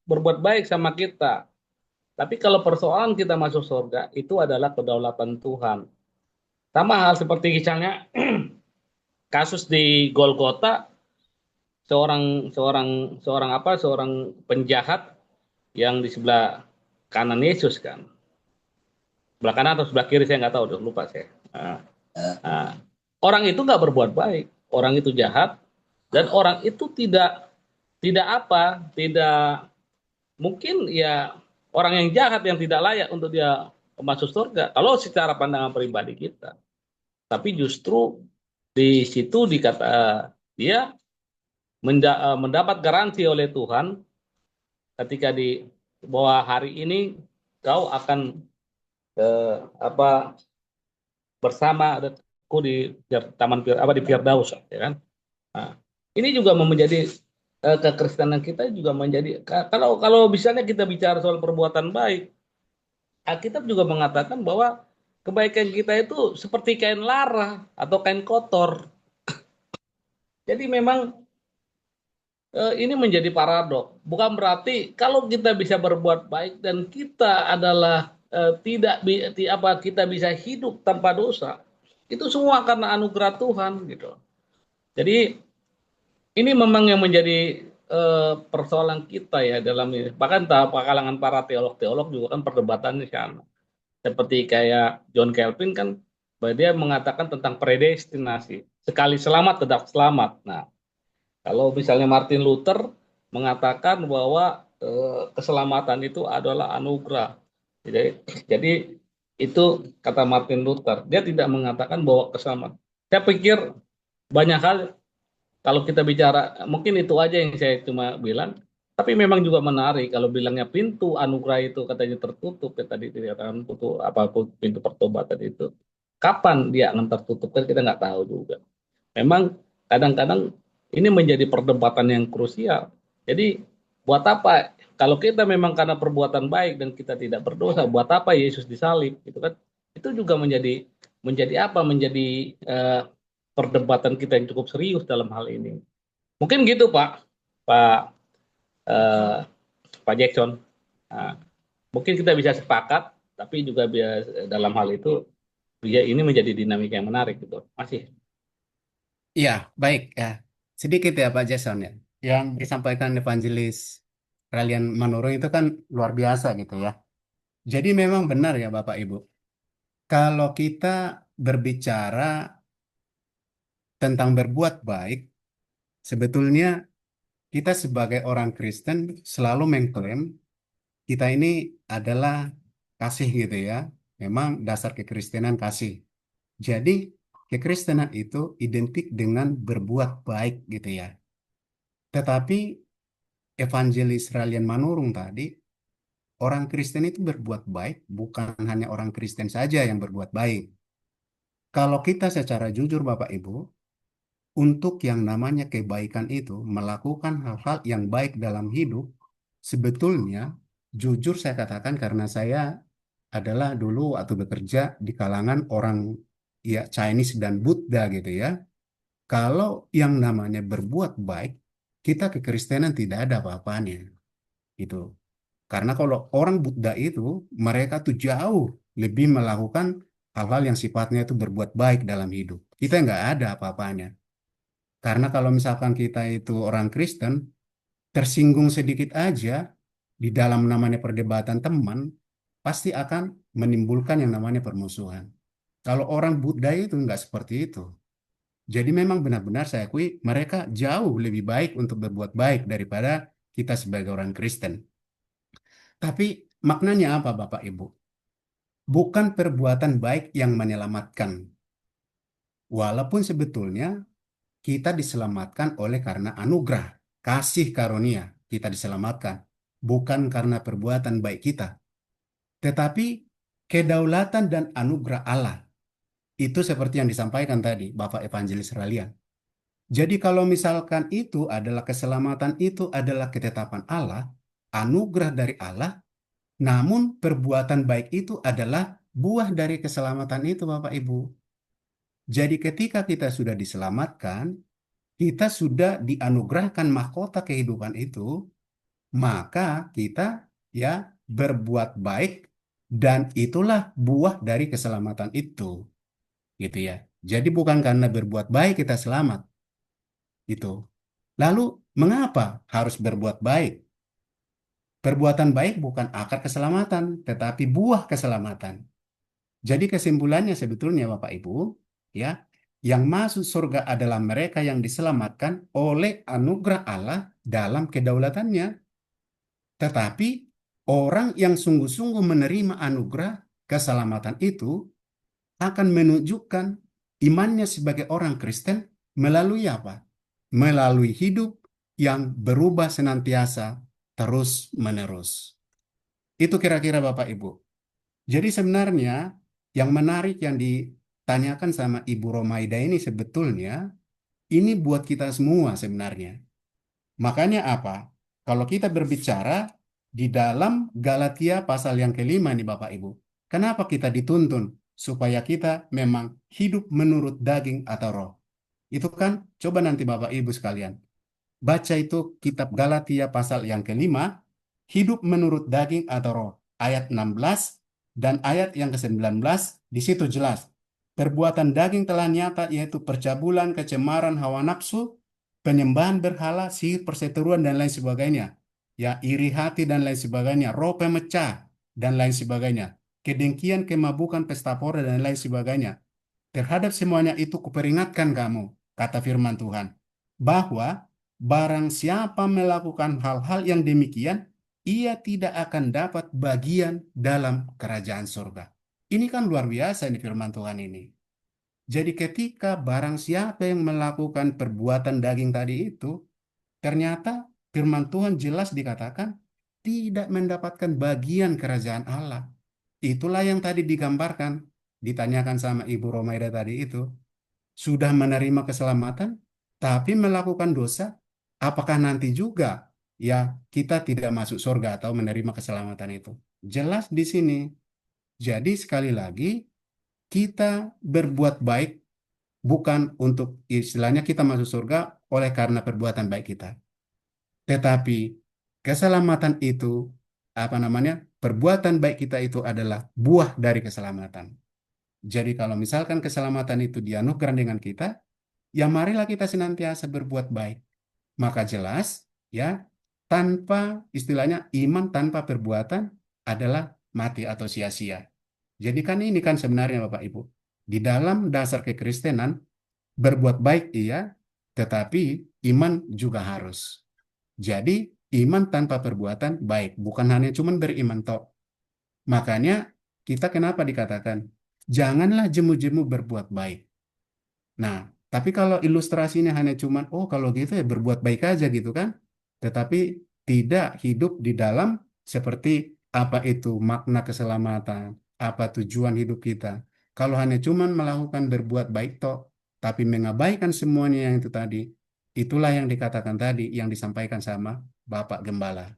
[SPEAKER 6] berbuat baik sama kita. Tapi kalau persoalan kita masuk surga, itu adalah kedaulatan Tuhan. Sama hal seperti misalnya kasus di Golgota, seorang penjahat yang di sebelah kanan Yesus kan, sebelah kanan atau sebelah kiri saya nggak tahu, udah lupa saya. Orang itu nggak berbuat baik, orang itu jahat, dan orang itu tidak mungkin ya, orang yang jahat yang tidak layak untuk dia masuk surga kalau secara pandangan pribadi kita. Tapi justru di situ dikata dia mendapat garansi oleh Tuhan ketika bahwa hari ini kau akan bersama aku di taman di Firdaus, ya kan? Nah, ini juga menjadi kekristenan kita juga menjadi, kalau misalnya kita bicara soal perbuatan baik, Alkitab juga mengatakan bahwa kebaikan kita itu seperti kain lara atau kain kotor. Jadi memang ini menjadi paradok. Bukan berarti kalau kita bisa berbuat baik dan kita adalah kita bisa hidup tanpa dosa. Itu semua karena anugerah Tuhan gitu. Jadi ini memang yang menjadi persoalan kita ya dalam ini. Bahkan kalangan para teolog juga kan perdebatannya sana. Seperti kayak John Calvin kan, dia mengatakan tentang predestinasi. Sekali selamat tetap selamat. Nah, kalau misalnya Martin Luther mengatakan bahwa keselamatan itu adalah anugerah. Jadi itu kata Martin Luther. Dia tidak mengatakan bahwa keselamatan. Saya pikir banyak hal kalau kita bicara, mungkin itu aja yang saya cuma bilang. Tapi memang juga menarik kalau bilangnya pintu anugerah itu katanya tertutup ya, tadi dikatakan pintu pertobatan itu. Kapan dia akan tertutup kan kita nggak tahu juga. Memang kadang-kadang ini menjadi perdebatan yang krusial. Jadi buat apa kalau kita memang karena perbuatan baik dan kita tidak berdosa, buat apa Yesus disalib? Itu kan itu juga menjadi apa? Menjadi perdebatan kita yang cukup serius dalam hal ini. Mungkin gitu Pak eh, Pak Jackson. Nah, mungkin kita bisa sepakat, tapi juga dalam hal itu ini menjadi dinamika yang menarik gitu. Masih.
[SPEAKER 1] Iya, baik ya. Sedikit ya Pak Jason ya. Yang disampaikan Evangelis Ralian Manurung itu kan luar biasa gitu ya. Jadi memang benar ya Bapak Ibu. Kalau kita berbicara tentang berbuat baik, sebetulnya kita sebagai orang Kristen selalu mengklaim kita ini adalah kasih gitu ya. Memang dasar kekristenan kasih. Jadi kekristenan itu identik dengan berbuat baik gitu ya. Tetapi Evangelis Ralian Manurung tadi, orang Kristen itu berbuat baik, bukan hanya orang Kristen saja yang berbuat baik. Kalau kita secara jujur Bapak Ibu, untuk yang namanya kebaikan itu, melakukan hal-hal yang baik dalam hidup, sebetulnya jujur saya katakan karena saya adalah dulu atau bekerja di kalangan orang ya Chinese dan Buddha gitu ya. Kalau yang namanya berbuat baik, kita kekristenan tidak ada apa-apanya gitu. Karena kalau orang Buddha itu, mereka tuh jauh lebih melakukan hal-hal yang sifatnya itu berbuat baik dalam hidup. Kita nggak ada apa-apanya. Karena kalau misalkan kita itu orang Kristen, tersinggung sedikit aja di dalam namanya perdebatan teman, pasti akan menimbulkan yang namanya permusuhan. Kalau orang Buddha itu nggak seperti itu. Jadi memang benar-benar saya akui mereka jauh lebih baik untuk berbuat baik daripada kita sebagai orang Kristen. Tapi maknanya apa Bapak Ibu? Bukan perbuatan baik yang menyelamatkan. Walaupun sebetulnya kita diselamatkan oleh karena anugerah, kasih karunia, kita diselamatkan. Bukan karena perbuatan baik kita. Tetapi kedaulatan dan anugerah Allah. Itu seperti yang disampaikan tadi Bapak Evangelis Ralian. Jadi kalau misalkan itu adalah keselamatan, itu adalah ketetapan Allah, anugerah dari Allah, namun perbuatan baik itu adalah buah dari keselamatan itu Bapak Ibu. Jadi ketika kita sudah diselamatkan, kita sudah dianugerahkan mahkota kehidupan itu, maka kita ya berbuat baik dan itulah buah dari keselamatan itu. Gitu ya. Jadi bukan karena berbuat baik kita selamat. Itu. Lalu mengapa harus berbuat baik? Perbuatan baik bukan akar keselamatan, tetapi buah keselamatan. Jadi kesimpulannya sebetulnya Bapak Ibu, ya, yang masuk surga adalah mereka yang diselamatkan oleh anugerah Allah dalam kedaulatannya. Tetapi orang yang sungguh-sungguh menerima anugerah keselamatan itu akan menunjukkan imannya sebagai orang Kristen melalui apa? Melalui hidup yang berubah senantiasa terus-menerus. Itu kira-kira Bapak Ibu. Jadi sebenarnya yang menarik yang ditanyakan sama Ibu Romaida ini sebetulnya ini buat kita semua sebenarnya. Makanya apa? Kalau kita berbicara di dalam Galatia pasal yang kelima nih Bapak Ibu. Kenapa kita dituntun? Supaya kita memang hidup menurut daging atau roh. Itu kan coba nanti Bapak Ibu sekalian. Baca itu kitab Galatia pasal yang kelima. Hidup menurut daging atau roh. Ayat 16 dan ayat yang ke-19 di situ jelas. Perbuatan daging telah nyata yaitu percabulan, kecemaran, hawa nafsu, penyembahan berhala, sihir, perseteruan, dan lain sebagainya. Ya, iri hati dan lain sebagainya. Roh pemecah dan lain sebagainya. Kedengkian, kemabukan, pesta pora, dan lain sebagainya. Terhadap semuanya itu kuperingatkan kamu, kata firman Tuhan, bahwa barang siapa melakukan hal-hal yang demikian, ia tidak akan dapat bagian dalam kerajaan surga. Ini kan luar biasa ini firman Tuhan ini. Jadi ketika barang siapa yang melakukan perbuatan daging tadi itu, ternyata firman Tuhan jelas dikatakan tidak mendapatkan bagian kerajaan Allah. Itulah yang tadi digambarkan, ditanyakan sama Ibu Romaida tadi itu. Sudah menerima keselamatan, tapi melakukan dosa, apakah nanti juga ya kita tidak masuk surga atau menerima keselamatan itu. Jelas di sini. Jadi sekali lagi kita berbuat baik bukan untuk istilahnya kita masuk surga oleh karena perbuatan baik kita. Tetapi keselamatan itu apa namanya? Perbuatan baik kita itu adalah buah dari keselamatan. Jadi kalau misalkan keselamatan itu dianugerahkan dengan kita, ya marilah kita senantiasa berbuat baik. Maka jelas ya, tanpa istilahnya iman tanpa perbuatan adalah mati atau sia-sia. Jadi kan ini kan sebenarnya Bapak Ibu, di dalam dasar kekristenan berbuat baik iya, tetapi iman juga harus. Jadi iman tanpa perbuatan baik, bukan hanya cuman beriman tok. Makanya kita kenapa dikatakan janganlah jemu-jemu berbuat baik. Nah, tapi kalau ilustrasinya hanya cuman, oh kalau gitu ya berbuat baik aja gitu kan. Tetapi tidak hidup di dalam seperti apa itu makna keselamatan, apa tujuan hidup kita. Kalau hanya cuman melakukan berbuat baik toh, tapi mengabaikan semuanya yang itu tadi, itulah yang dikatakan tadi, yang disampaikan sama Bapak Gembala.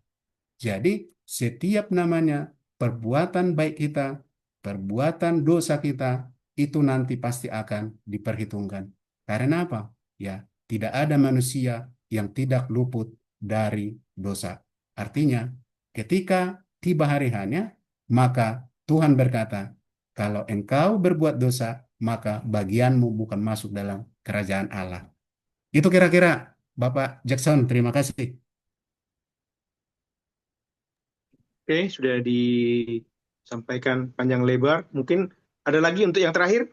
[SPEAKER 1] Jadi setiap namanya perbuatan baik kita, perbuatan dosa kita, itu nanti pasti akan diperhitungkan. Karena apa? Ya, tidak ada manusia yang tidak luput dari dosa. Artinya, ketika tiba hari hanya, maka Tuhan berkata, kalau engkau berbuat dosa, maka bagianmu bukan masuk dalam kerajaan Allah. Itu kira-kira Bapak Jackson, terima kasih.
[SPEAKER 2] Oke, sudah disampaikan panjang lebar. Mungkin ada lagi untuk yang terakhir?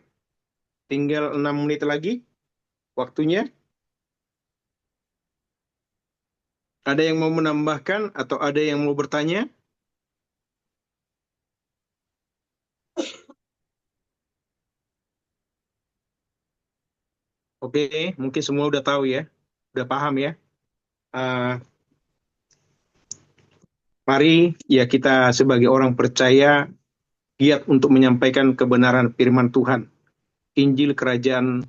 [SPEAKER 2] Tinggal 6 menit lagi waktunya. Ada yang mau menambahkan atau ada yang mau bertanya? Oke, mungkin semua udah tahu ya, udah paham ya. Eh, Mari ya kita sebagai orang percaya giat untuk menyampaikan kebenaran firman Tuhan, Injil Kerajaan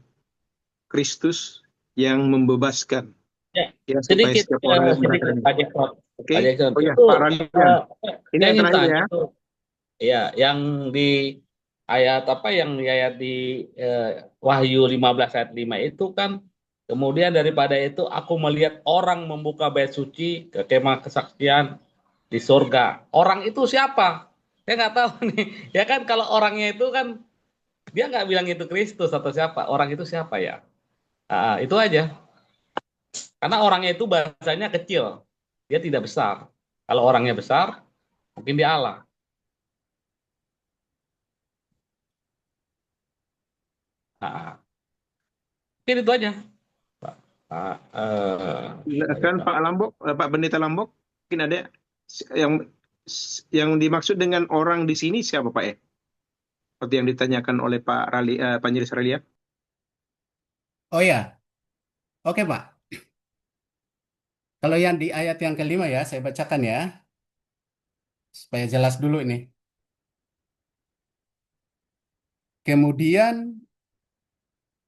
[SPEAKER 2] Kristus yang membebaskan,
[SPEAKER 6] Ya,
[SPEAKER 2] ya supaya
[SPEAKER 6] sedikit
[SPEAKER 2] setiap orang yang
[SPEAKER 6] sedikit
[SPEAKER 2] mendengarnya.
[SPEAKER 6] Pak Jackson.
[SPEAKER 2] Oke,
[SPEAKER 6] Pak Jackson.
[SPEAKER 2] oh ya
[SPEAKER 6] Itu
[SPEAKER 2] Pak Radian, ini
[SPEAKER 6] saya
[SPEAKER 2] yang
[SPEAKER 6] ingin
[SPEAKER 2] terakhir
[SPEAKER 6] tanya
[SPEAKER 2] ya.
[SPEAKER 6] tuh. Ya, yang di ayat apa yang di ayat di Wahyu 15 ayat 5 itu kan kemudian daripada itu aku melihat orang membuka bait suci ke kemah kesaksian di surga. Orang itu siapa? Saya nggak tahu nih. Ya kan kalau orangnya itu kan dia nggak bilang itu Kristus atau siapa. Orang itu siapa ya? Itu aja. Karena orangnya itu bahasanya kecil. Dia tidak besar. Kalau orangnya besar, mungkin dia Allah. Ah, Mungkin itu aja, Pak. Pak
[SPEAKER 2] Kan
[SPEAKER 6] Jackson.
[SPEAKER 2] Pak Lambok, Pak Pendeta Lambok, mungkin ada yang dimaksud dengan orang di sini siapa Pak ya? Seperti yang ditanyakan oleh Pak Panjelis Ralia.
[SPEAKER 1] Oh ya, oke Pak. Kalau yang di ayat yang kelima ya, saya bacakan ya, supaya jelas dulu ini. Kemudian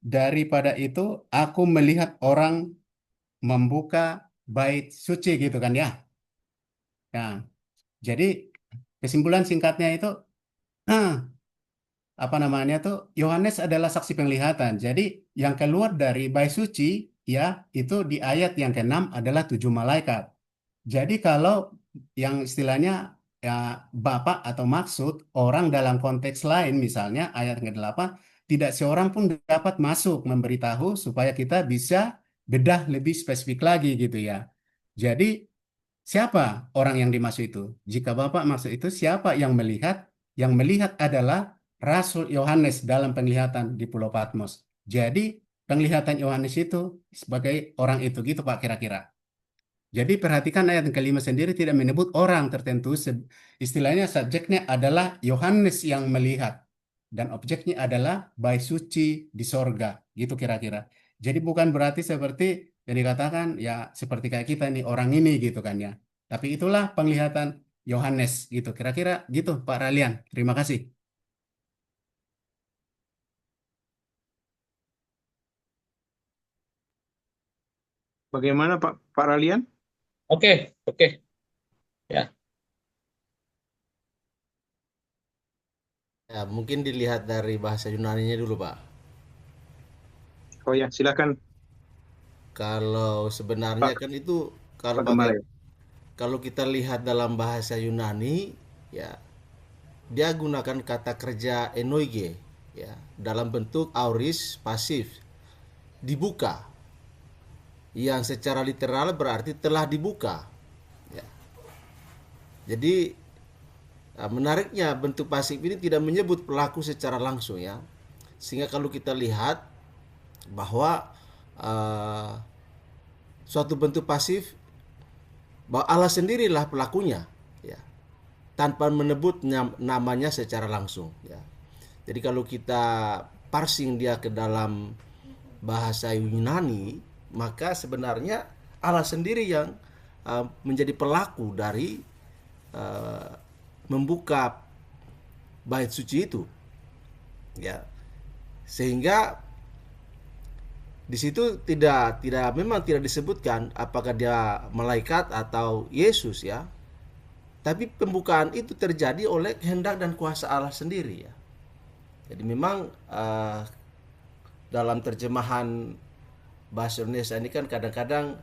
[SPEAKER 1] daripada itu, aku melihat orang membuka bait suci gitu kan ya. Nah, jadi kesimpulan singkatnya itu, nah, apa namanya tuh, Yohanes adalah saksi penglihatan. Jadi yang keluar dari bait suci ya, itu di ayat yang ke-6 adalah 7 malaikat. Jadi kalau yang istilahnya ya Bapak atau maksud orang dalam konteks lain misalnya ayat ke-8 tidak seorang pun dapat masuk memberitahu supaya kita bisa bedah lebih spesifik lagi gitu ya. Jadi siapa orang yang dimaksud itu? Jika Bapak maksud itu siapa yang melihat? Yang melihat adalah Rasul Yohanes dalam penglihatan di Pulau Patmos. Jadi penglihatan Yohanes itu sebagai orang itu gitu Pak kira-kira. Jadi perhatikan ayat yang kelima sendiri tidak menyebut orang tertentu. Istilahnya subjeknya adalah Yohanes yang melihat. Dan objeknya adalah bait suci di sorga. Gitu kira-kira. Jadi bukan berarti seperti yang dikatakan ya seperti kayak kita nih orang ini gitu kan ya. Tapi itulah penglihatan Yohanes gitu. Kira-kira gitu Pak Ralian. Terima kasih.
[SPEAKER 2] Bagaimana Pak Ralian?
[SPEAKER 6] Oke, oke, ya.
[SPEAKER 5] Ya, mungkin dilihat dari bahasa Yunaninya dulu, Pak.
[SPEAKER 2] Oh ya, silakan
[SPEAKER 5] Kalau sebenarnya
[SPEAKER 2] Pak,
[SPEAKER 5] kan itu kalau
[SPEAKER 2] Pak Gembala ya.
[SPEAKER 5] kalau kita lihat dalam bahasa Yunani, ya dia gunakan kata kerja enoige, ya, dalam bentuk auris pasif, dibuka, yang secara literal berarti telah dibuka. Ya. Jadi menariknya bentuk pasif ini tidak menyebut pelaku secara langsung, ya. Sehingga kalau kita lihat bahwa uh, suatu bentuk pasif, bahwa Allah sendirilah pelakunya, ya, tanpa menyebut namanya secara langsung, ya. Jadi kalau kita parsing dia ke dalam bahasa Yunani, maka sebenarnya Allah sendiri yang menjadi pelaku dari uh, membuka bait suci itu, ya. Sehingga di situ memang tidak disebutkan apakah dia malaikat atau Yesus, ya. Tapi pembukaan itu terjadi oleh kehendak dan kuasa Allah sendiri, ya. Jadi memang dalam terjemahan bahasa Indonesia ini kan kadang-kadang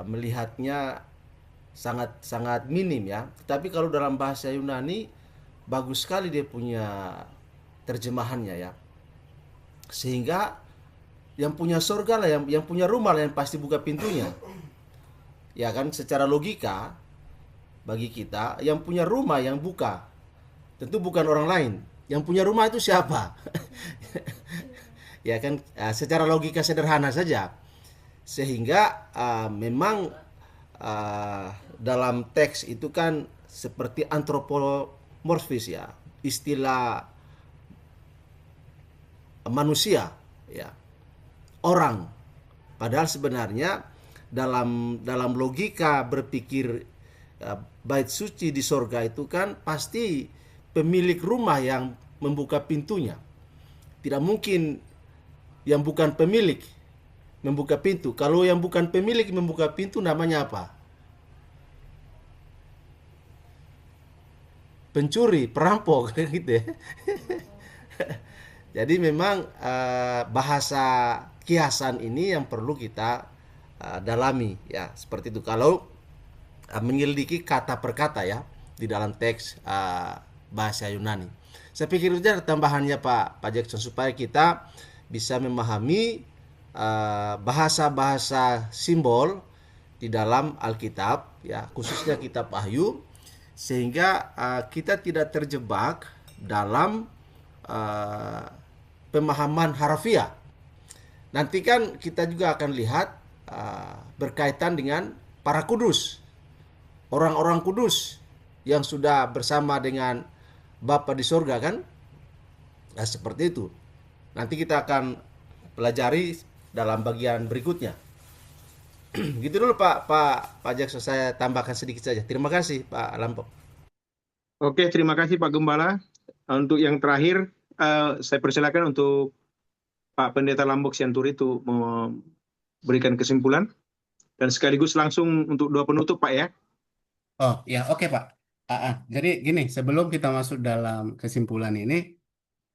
[SPEAKER 5] melihatnya sangat minim, ya. Tapi kalau dalam bahasa Yunani bagus sekali dia punya terjemahannya, ya. Sehingga yang punya surga lah, yang punya rumah lah yang pasti buka pintunya. Ya kan, secara logika bagi kita yang punya rumah yang buka tentu bukan orang lain. Yang punya rumah itu siapa? Ya kan, secara logika sederhana saja. Sehingga memang dalam teks itu kan seperti antropomorfis, ya, istilah manusia, ya, orang. Padahal sebenarnya dalam logika berpikir bait suci di sorga itu kan pasti pemilik rumah yang membuka pintunya. Tidak mungkin yang bukan pemilik membuka pintu. Kalau yang bukan pemilik membuka pintu namanya apa? Pencuri, perampok gitu, ya. Jadi memang bahasa kiasan ini yang perlu kita dalami, ya, seperti itu. Kalau menyelidiki kata per kata, ya, di dalam teks bahasa Yunani. Saya pikir itu ada tambahannya Pak Jackson supaya kita bisa memahami bahasa-bahasa simbol di dalam Alkitab, ya, khususnya kitab Wahyu, sehingga kita tidak terjebak dalam pemahaman harfiah. Nanti kan kita juga akan lihat berkaitan dengan para kudus, orang-orang kudus yang sudah bersama dengan Bapa di surga, kan? Nah, seperti itu. Nanti kita akan pelajari dalam bagian berikutnya. Gitu dulu Pak Jackson, saya tambahkan sedikit saja. Terima kasih Pak Lampok.
[SPEAKER 2] Oke, terima kasih Pak Gembala. Untuk yang terakhir, saya persilakan untuk Pak Pendeta Lambok Sianturi itu memberikan kesimpulan dan sekaligus langsung untuk doa penutup, Pak, ya.
[SPEAKER 1] Oh ya, oke Pak. Jadi gini, sebelum kita masuk dalam kesimpulan ini,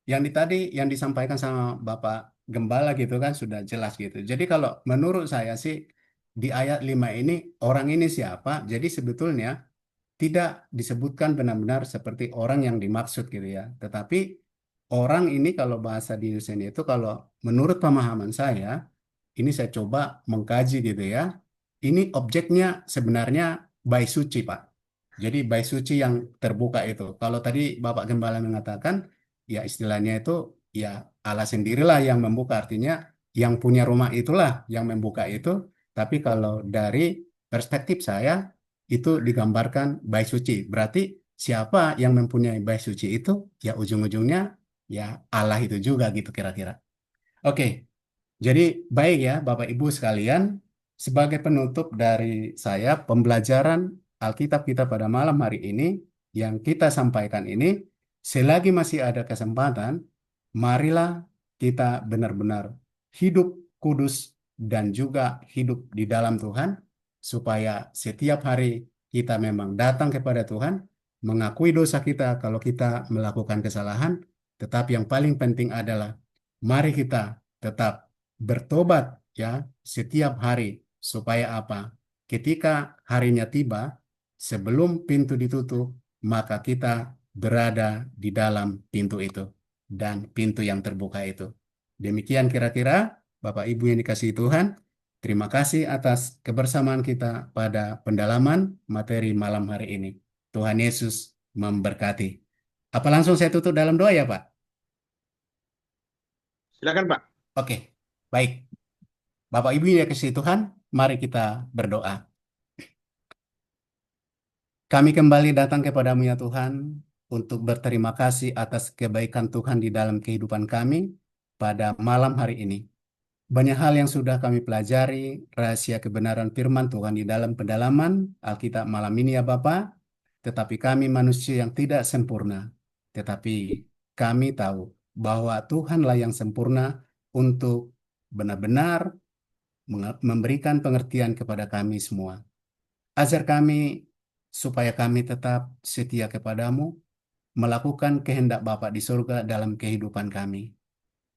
[SPEAKER 1] yang disampaikan sama Bapak Gembala gitu kan sudah jelas gitu. Jadi kalau menurut saya sih di ayat 5 ini orang ini siapa? Jadi sebetulnya tidak disebutkan benar-benar seperti orang yang dimaksud gitu ya. Tetapi orang ini kalau bahasa di Indonesia itu kalau menurut pemahaman saya, ini saya coba mengkaji gitu ya. Ini objeknya sebenarnya bait suci, Pak. Jadi bait suci yang terbuka itu. Kalau tadi Bapak Gembala mengatakan, ya istilahnya itu ya Allah sendirilah yang membuka. Artinya yang punya rumah itulah yang membuka itu. Tapi kalau dari perspektif saya, itu digambarkan bait suci. Berarti siapa yang mempunyai bait suci itu? Ya ujung-ujungnya ya Allah itu juga gitu kira-kira. Oke, jadi baik ya Bapak Ibu sekalian, sebagai penutup dari saya pembelajaran Alkitab kita pada malam hari ini yang kita sampaikan ini, selagi masih ada kesempatan, marilah kita benar-benar hidup kudus dan juga hidup di dalam Tuhan supaya setiap hari kita memang datang kepada Tuhan, mengakui dosa kita kalau kita melakukan kesalahan, tetapi yang paling penting adalah mari kita tetap bertobat ya setiap hari supaya apa? Ketika harinya tiba, sebelum pintu ditutup, maka kita berada di dalam pintu itu dan pintu yang terbuka itu. Demikian kira-kira Bapak Ibu yang dikasihi Tuhan. Terima kasih atas kebersamaan kita pada pendalaman materi malam hari ini. Tuhan Yesus memberkati. Apa langsung saya tutup dalam doa ya, Pak?
[SPEAKER 2] Silakan, Pak.
[SPEAKER 1] Oke, baik. Bapak Ibu yang dikasihi Tuhan, mari kita berdoa. Kami kembali datang kepadamu ya Tuhan, untuk berterima kasih atas kebaikan Tuhan di dalam kehidupan kami pada malam hari ini. Banyak hal yang sudah kami pelajari, rahasia kebenaran firman Tuhan di dalam pendalaman Alkitab malam ini ya Bapa. Tetapi kami manusia yang tidak sempurna. Tetapi kami tahu bahwa Tuhanlah yang sempurna untuk benar-benar memberikan pengertian kepada kami semua. Ajar kami supaya kami tetap setia kepadamu, melakukan kehendak Bapa di surga dalam kehidupan kami.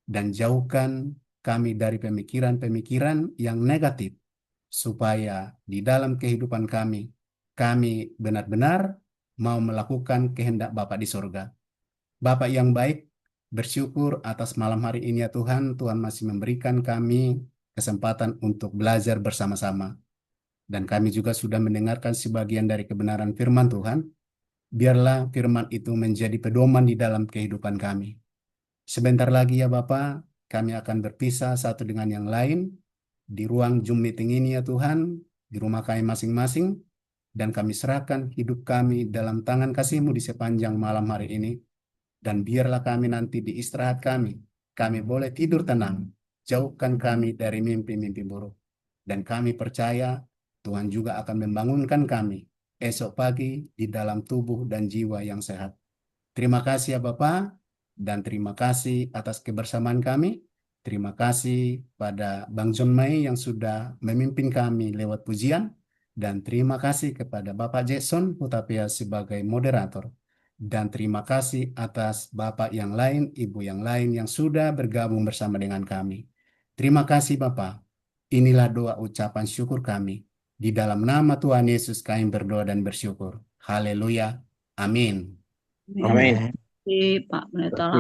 [SPEAKER 1] Dan jauhkan kami dari pemikiran-pemikiran yang negatif, supaya di dalam kehidupan kami benar-benar mau melakukan kehendak Bapa di surga. Bapa yang baik, bersyukur atas malam hari ini ya Tuhan, Tuhan masih memberikan kami kesempatan untuk belajar bersama-sama. Dan kami juga sudah mendengarkan sebagian dari kebenaran firman Tuhan. Biarlah firman itu menjadi pedoman di dalam kehidupan kami. Sebentar lagi ya Bapak, kami akan berpisah satu dengan yang lain di ruang Zoom meeting ini ya Tuhan, di rumah kami masing-masing, dan kami serahkan hidup kami dalam tangan kasih-Mu di sepanjang malam hari ini. Dan biarlah kami nanti di istirahat kami boleh tidur tenang, jauhkan kami dari mimpi-mimpi buruk. Dan kami percaya Tuhan juga akan membangunkan kami esok pagi di dalam tubuh dan jiwa yang sehat. Terima kasih ya Bapak, dan terima kasih atas kebersamaan kami. Terima kasih pada Bang John May yang sudah memimpin kami lewat pujian. Dan terima kasih kepada Bapak Jason Hutapea sebagai moderator. Dan terima kasih atas Bapak yang lain, Ibu yang lain yang sudah bergabung bersama dengan kami. Terima kasih Bapak. Inilah doa ucapan syukur kami. Di dalam nama Tuhan Yesus kami berdoa dan bersyukur. Haleluya. Amin.
[SPEAKER 6] Amin.
[SPEAKER 4] Pak Pendeta